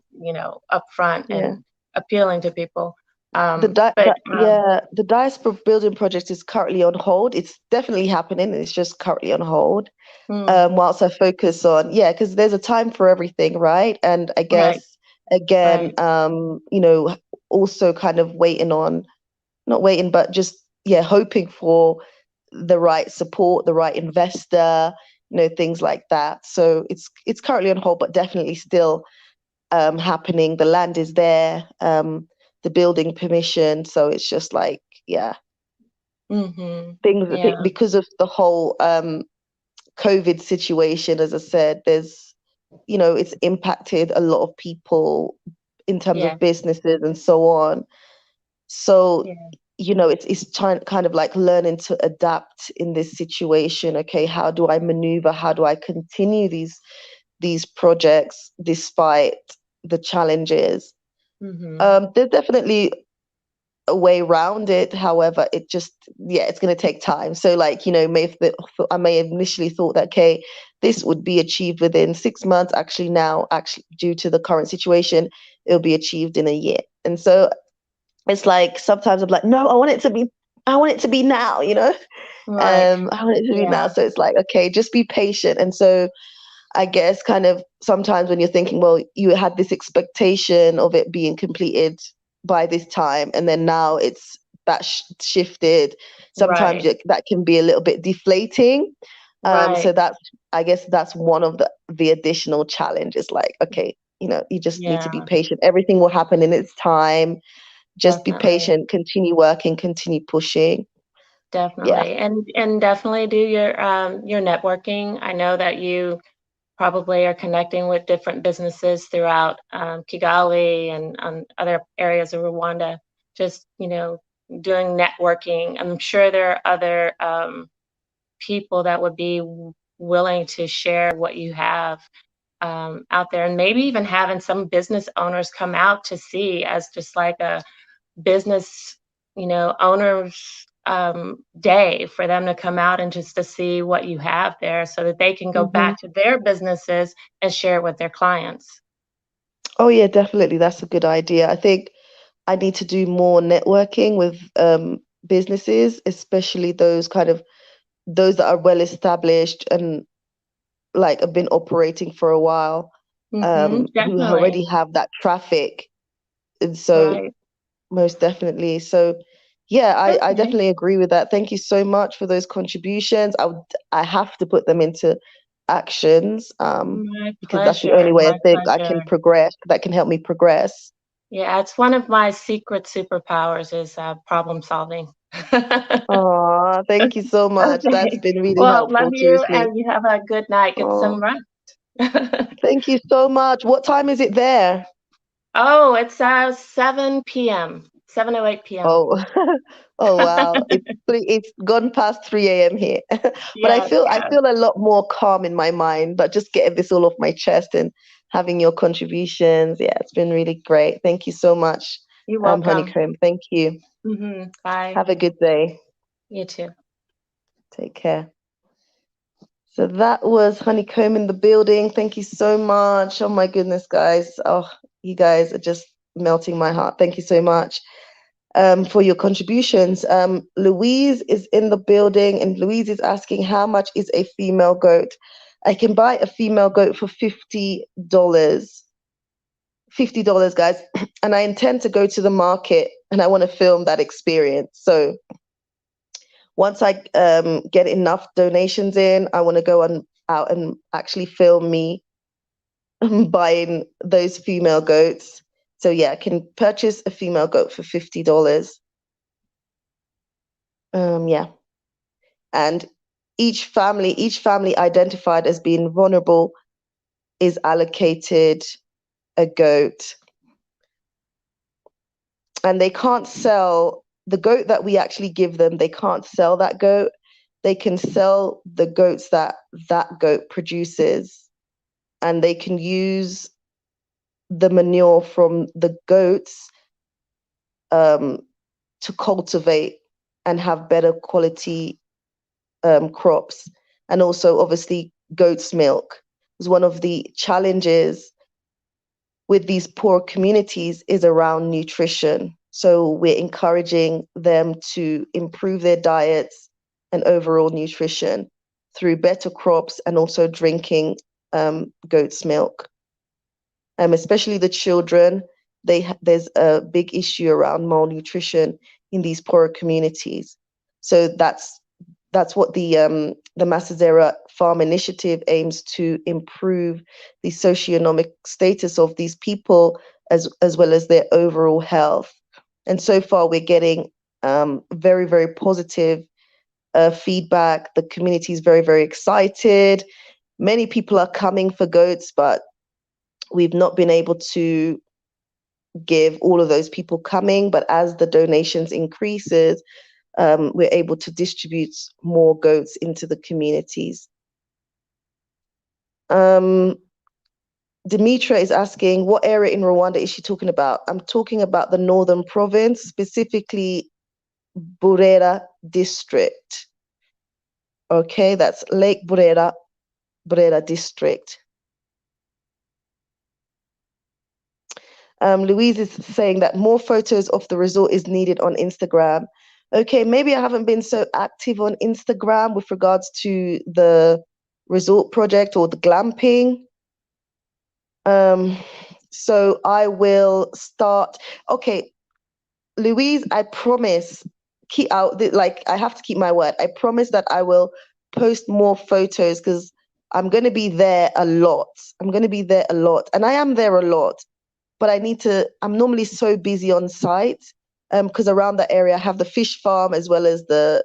Speaker 3: upfront
Speaker 1: Yeah.
Speaker 3: and appealing to people. But
Speaker 1: The diaspora building project is currently on hold. It's definitely happening. It's just currently on hold.
Speaker 3: hmm,
Speaker 1: Whilst I focus on, yeah, because there's a time for everything, right? And I
Speaker 3: right,
Speaker 1: guess again,
Speaker 3: right.
Speaker 1: also kind of waiting on, not waiting, but just yeah, hoping for the right support, the right investor, things like that. So it's currently on hold, but definitely still happening. The land is there, the building permission. So it's just like, yeah,
Speaker 3: Hmm.
Speaker 1: things
Speaker 3: Yeah,
Speaker 1: because of the whole COVID situation, as I said, it's impacted a lot of people in terms
Speaker 3: yeah,
Speaker 1: of businesses and so on. So,
Speaker 3: yeah.
Speaker 1: it's trying kind of like learning to adapt in this situation. Okay, how do I maneuver? How do I continue these projects despite the challenges?
Speaker 3: Hmm.
Speaker 1: There's definitely a way around it. However, it's going to take time. So, like, I may have initially thought that, okay, this would be achieved within 6 months. Actually, now, due to the current situation, it'll be achieved in a year. And so it's like sometimes I'm like, no, I want it to be now,
Speaker 3: Right.
Speaker 1: I want it to be now.
Speaker 3: Yeah.
Speaker 1: So it's like, okay, just be patient. And so I guess kind of sometimes when you're thinking, well, you had this expectation of it being completed by this time, and then now it's shifted. Sometimes
Speaker 3: Right.
Speaker 1: that can be a little bit deflating.
Speaker 3: Right.
Speaker 1: So I guess that's one of the additional challenges. Like, okay, you just need to be
Speaker 3: Yeah,
Speaker 1: patient. Everything will happen in its time. Just be
Speaker 3: definitely.
Speaker 1: patient, continue working, continue pushing. Yeah.
Speaker 3: Definitely. And definitely do your networking. I know that you probably are connecting with different businesses throughout Kigali and other areas of Rwanda. Just, doing networking. I'm sure there are other people that would be willing to share what you have out there, and maybe even having some business owners come out to see as just like a business, owners day for them to come out and just to see what you have there so that they can go
Speaker 1: Hmm.
Speaker 3: back to their businesses and share it with their clients.
Speaker 1: Oh yeah, definitely. That's a good idea. I think I need to do more networking with businesses, especially those that are well established and like have been operating for a while, who
Speaker 3: Definitely.
Speaker 1: already have that traffic. And so
Speaker 3: Right.
Speaker 1: most definitely. So yeah, I
Speaker 3: Okay.
Speaker 1: definitely agree with that. Thank you so much for those contributions. I have to put them into actions,
Speaker 3: My
Speaker 1: because that's the
Speaker 3: pleasure.
Speaker 1: only way I
Speaker 3: My
Speaker 1: think I can
Speaker 3: pleasure.
Speaker 1: progress, that can help me progress.
Speaker 3: Yeah, it's one of my secret superpowers is problem solving.
Speaker 1: Oh, thank you so much. That's
Speaker 3: Okay.
Speaker 1: been really
Speaker 3: Well, love
Speaker 1: helpful,
Speaker 3: you
Speaker 1: seriously.
Speaker 3: and you have a good night. Get
Speaker 1: Oh,
Speaker 3: some rest.
Speaker 1: thank you so much. What time is it there?
Speaker 3: Oh, it's 7 p.m., 7:08 p.m.
Speaker 1: Oh, oh wow. It's gone past 3 a.m. here. But
Speaker 3: Yes,
Speaker 1: I
Speaker 3: yes.
Speaker 1: feel a lot more calm in my mind, but just getting this all off my chest and having your contributions. Yeah, it's been really great. Thank you so much,
Speaker 3: You're welcome.
Speaker 1: Honeycomb. Thank you.
Speaker 3: Bye.
Speaker 1: Have a good day.
Speaker 3: You too.
Speaker 1: Take care. So that was Honeycomb in the building. Thank you so much. Oh my goodness, guys. Oh, you guys are just melting my heart. Thank you so much for your contributions. Louise is in the building, and Louise is asking, how much is a female goat? I can buy a female goat for $50. $50, guys. And I intend to go to the market and I want to film that experience. So once I get enough donations in, I want to go out and actually film me buying those female goats. So yeah, I can purchase a female goat for $50. Yeah. And each family identified as being vulnerable is allocated a goat. And they can't sell the goat that we actually give them, they can't sell that goat. They can sell the goats that goat produces, and they can use the manure from the goats um, to cultivate and have better quality crops. And also, obviously, goat's milk is one of the challenges with these poor communities is around nutrition. So we're encouraging them to improve their diets and overall nutrition through better crops and also drinking goat's milk. Especially the children, there's a big issue around malnutrition in these poorer communities. So that's what the Masazera Farm Initiative aims to improve the socioeconomic status of these people as well as their overall health. And so far, we're getting very, very positive feedback. The community is very, very excited. Many people are coming for goats, but we've not been able to give all of those people coming. But as the donations increases, we're able to distribute more goats into the communities. Demetra is asking, what area in Rwanda is she talking about? I'm talking about the northern province, specifically Burera district. Okay, that's Lake Burera, Burera district. Louise is saying that more photos of the resort is needed on Instagram. Okay, maybe I haven't been so active on Instagram with regards to the resort project or the glamping. So I will start. Okay, Louise, I promise, keep out, like, I have to keep my word. I promise that I will post more photos because I'm going to be there a lot. I'm going to be there a lot. And I am there a lot, but I'm normally so busy on site because around that area I have the fish farm as well as the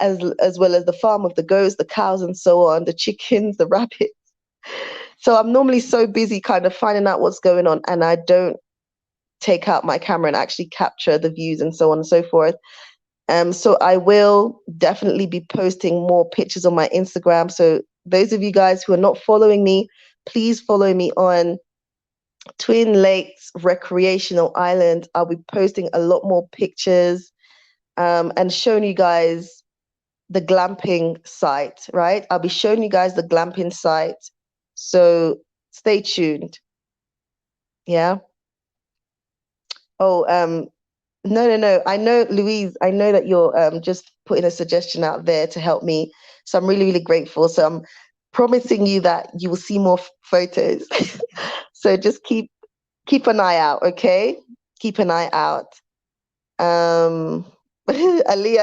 Speaker 1: as well as the farm of the goats, the cows, and so on, the chickens, the rabbits. So I'm normally so busy kind of finding out what's going on, and I don't take out my camera and actually capture the views and so on and so forth. So I will definitely be posting more pictures on my Instagram. So those of you guys who are not following me, please follow me on Twin Lakes Recreational Island. I'll be posting a lot more pictures and showing you guys the glamping site, right? I'll be showing you guys the glamping site. So stay tuned. Yeah. Oh, no. I know, Louise, I know that you're just putting a suggestion out there to help me. So I'm really, really grateful. So I'm promising you that you will see more photos. So just keep an eye out, okay? Keep an eye out. Aaliyah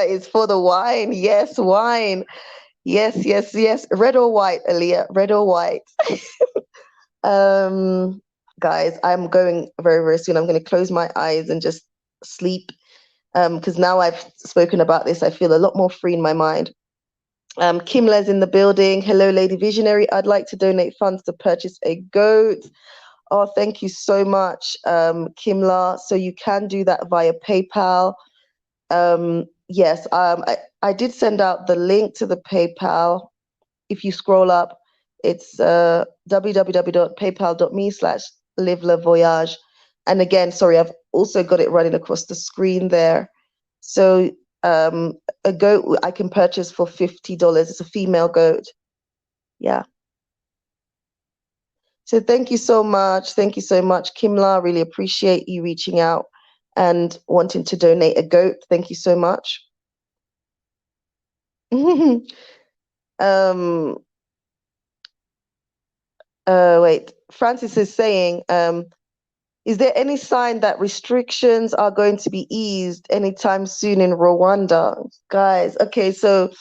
Speaker 1: is for the wine. Yes, wine. Yes. Red or white, Aaliyah? Red or white? Guys, I'm going very, very soon. I'm going to close my eyes and just sleep. Because now I've spoken about this, I feel a lot more free in my mind. Kimla's in the building. Hello, Lady Visionary. I'd like to donate funds to purchase a goat. Oh, thank you so much, Kimla. So you can do that via PayPal. Yes, I did send out the link to the PayPal. If you scroll up, it's www.paypal.me/live-le-voyage. And again, sorry, I've also got it running across the screen there. So a goat I can purchase for $50. It's a female goat. Yeah. So thank you so much. Thank you so much, Kimla. Really appreciate you reaching out and wanting to donate a goat. Thank you so much. Wait, Francis is saying, is there any sign that restrictions are going to be eased anytime soon in Rwanda? Guys, okay, so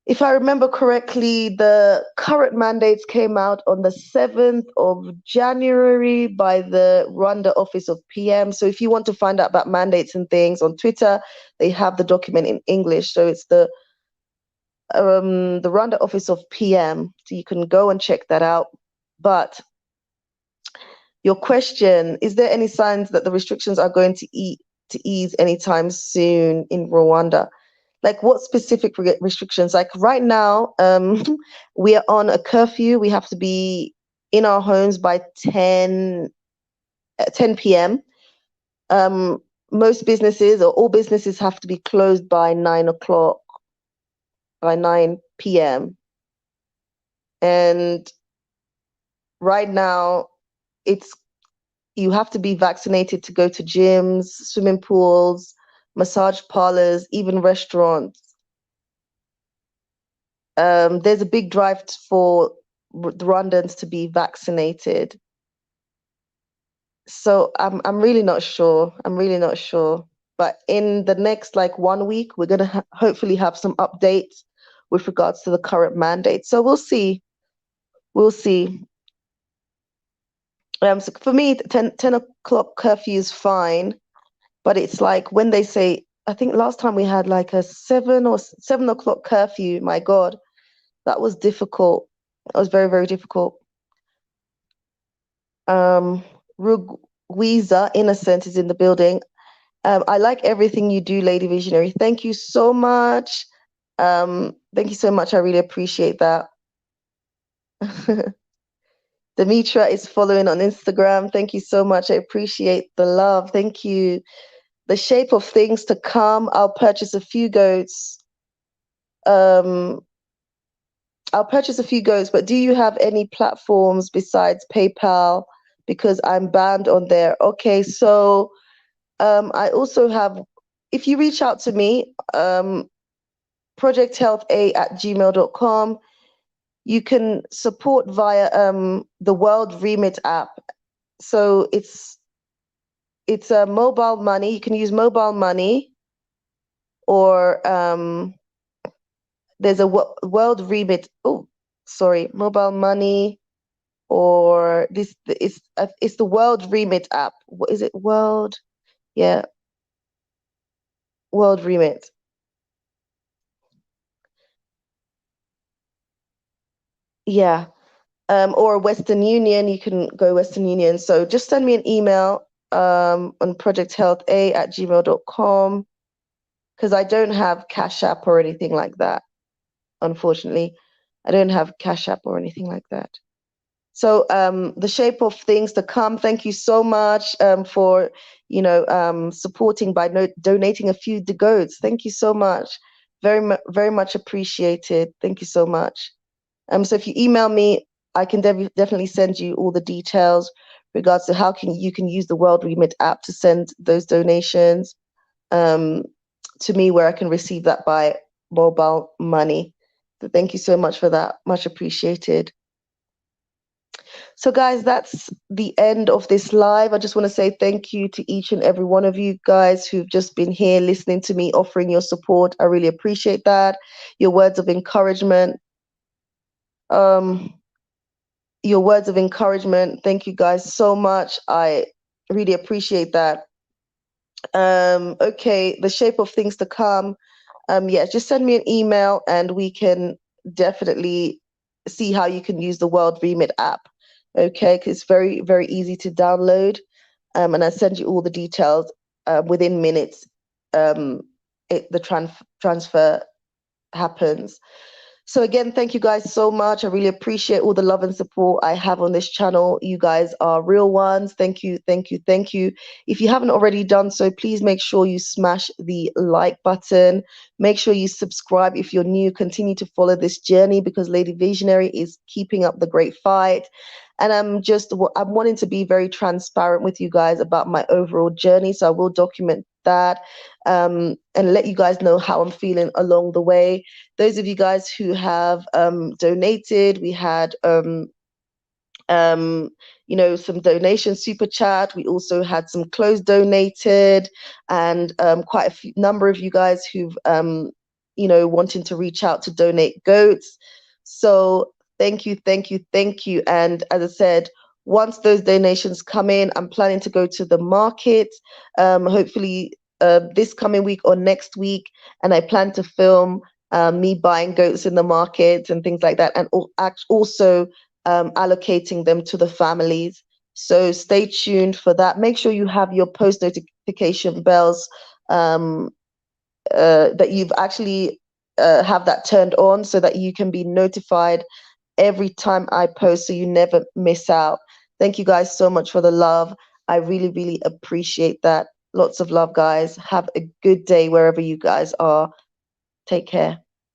Speaker 1: if I remember correctly, the current mandates came out on the 7th of January by the Rwanda Office of PM. So if you want to find out about mandates and things on Twitter, they have the document in English. So it's the Rwanda Office of PM. So you can go and check that out. But your question, is there any signs that the restrictions are going to ease anytime soon in Rwanda? Like what specific restrictions? Like right now, we are on a curfew. We have to be in our homes by 10 p.m. Most businesses or all businesses have to be closed by 9 o'clock, by 9 p.m. And right now, you have to be vaccinated to go to gyms, swimming pools, massage parlors, even restaurants. There's a big drive for the Rwandans to be vaccinated. So I'm really not sure. I'm really not sure. But in the next 1 week, we're gonna hopefully have some updates with regards to the current mandate. So we'll see. We'll see. So for me, 10 o'clock curfew is fine, but it's like when they say, I think last time we had a 7 o'clock curfew. My God, that was difficult. That was very, very difficult. Rugwiza Innocent is in the building. I like everything you do, Lady Visionary. Thank you so much. Thank you so much. I really appreciate that. Demetra is following on Instagram. Thank you so much. I appreciate the love. Thank you. The shape of things to come. I'll purchase a few goats. I'll purchase a few goats, but do you have any platforms besides PayPal? Because I'm banned on there. Okay, so I also have, if you reach out to me, projecthealtha@gmail.com. You can support via the World Remit app. So it's it's a mobile money. You can use mobile money, or there's a world remit. Oh, sorry, mobile money, or this it's the world remit app. What is it? World, yeah, world remit. Yeah. Or Western Union, you can go Western Union. So just send me an email on projecthealtha@gmail.com, because I don't have Cash App or anything like that. Unfortunately, I don't have Cash App or anything like that. So the shape of things to come. Thank you so much for supporting by donating a few goats. Thank you so much. Very much appreciated. Thank you so much. So if you email me, I can definitely send you all the details regards to how you can use the World Remit app to send those donations to me, where I can receive that by mobile money. So thank you so much for that. Much appreciated. So guys, that's the end of this live. I just want to say thank you to each and every one of you guys who've just been here listening to me, offering your support. I really appreciate that. Your words of encouragement. Your words of encouragement. Thank you guys so much. I really appreciate that. Okay, the shape of things to come. Yeah, just send me an email and we can definitely see how you can use the World Remit app. Okay, because it's very easy to download. And I send you all the details within minutes. The transfer happens. So again, thank you guys so much. I really appreciate all the love and support I have on this channel. You guys are real ones. Thank you, thank you, thank you. If you haven't already done so, please make sure you smash the like button. Make sure you subscribe if you're new. Continue to follow this journey, because Lady Visionary is keeping up the great fight. And I'm wanting to be very transparent with you guys about my overall journey. So I will document that and let you guys know how I'm feeling along the way. Those of you guys who have donated, we had some donation super chat. We also had some clothes donated, and quite a number of you guys who've wanting to reach out to donate goats. So thank you, thank you, thank you. And as I said, once those donations come in, I'm planning to go to the market, hopefully this coming week or next week, and I plan to film me buying goats in the market and things like that, and also allocating them to the families. So stay tuned for that. Make sure you have your post notification bells, that you've actually have that turned on, so that you can be notified every time I post, so you never miss out. Thank you guys so much for the love. I really appreciate that. Lots of love, guys. Have a good day wherever you guys are. Take care.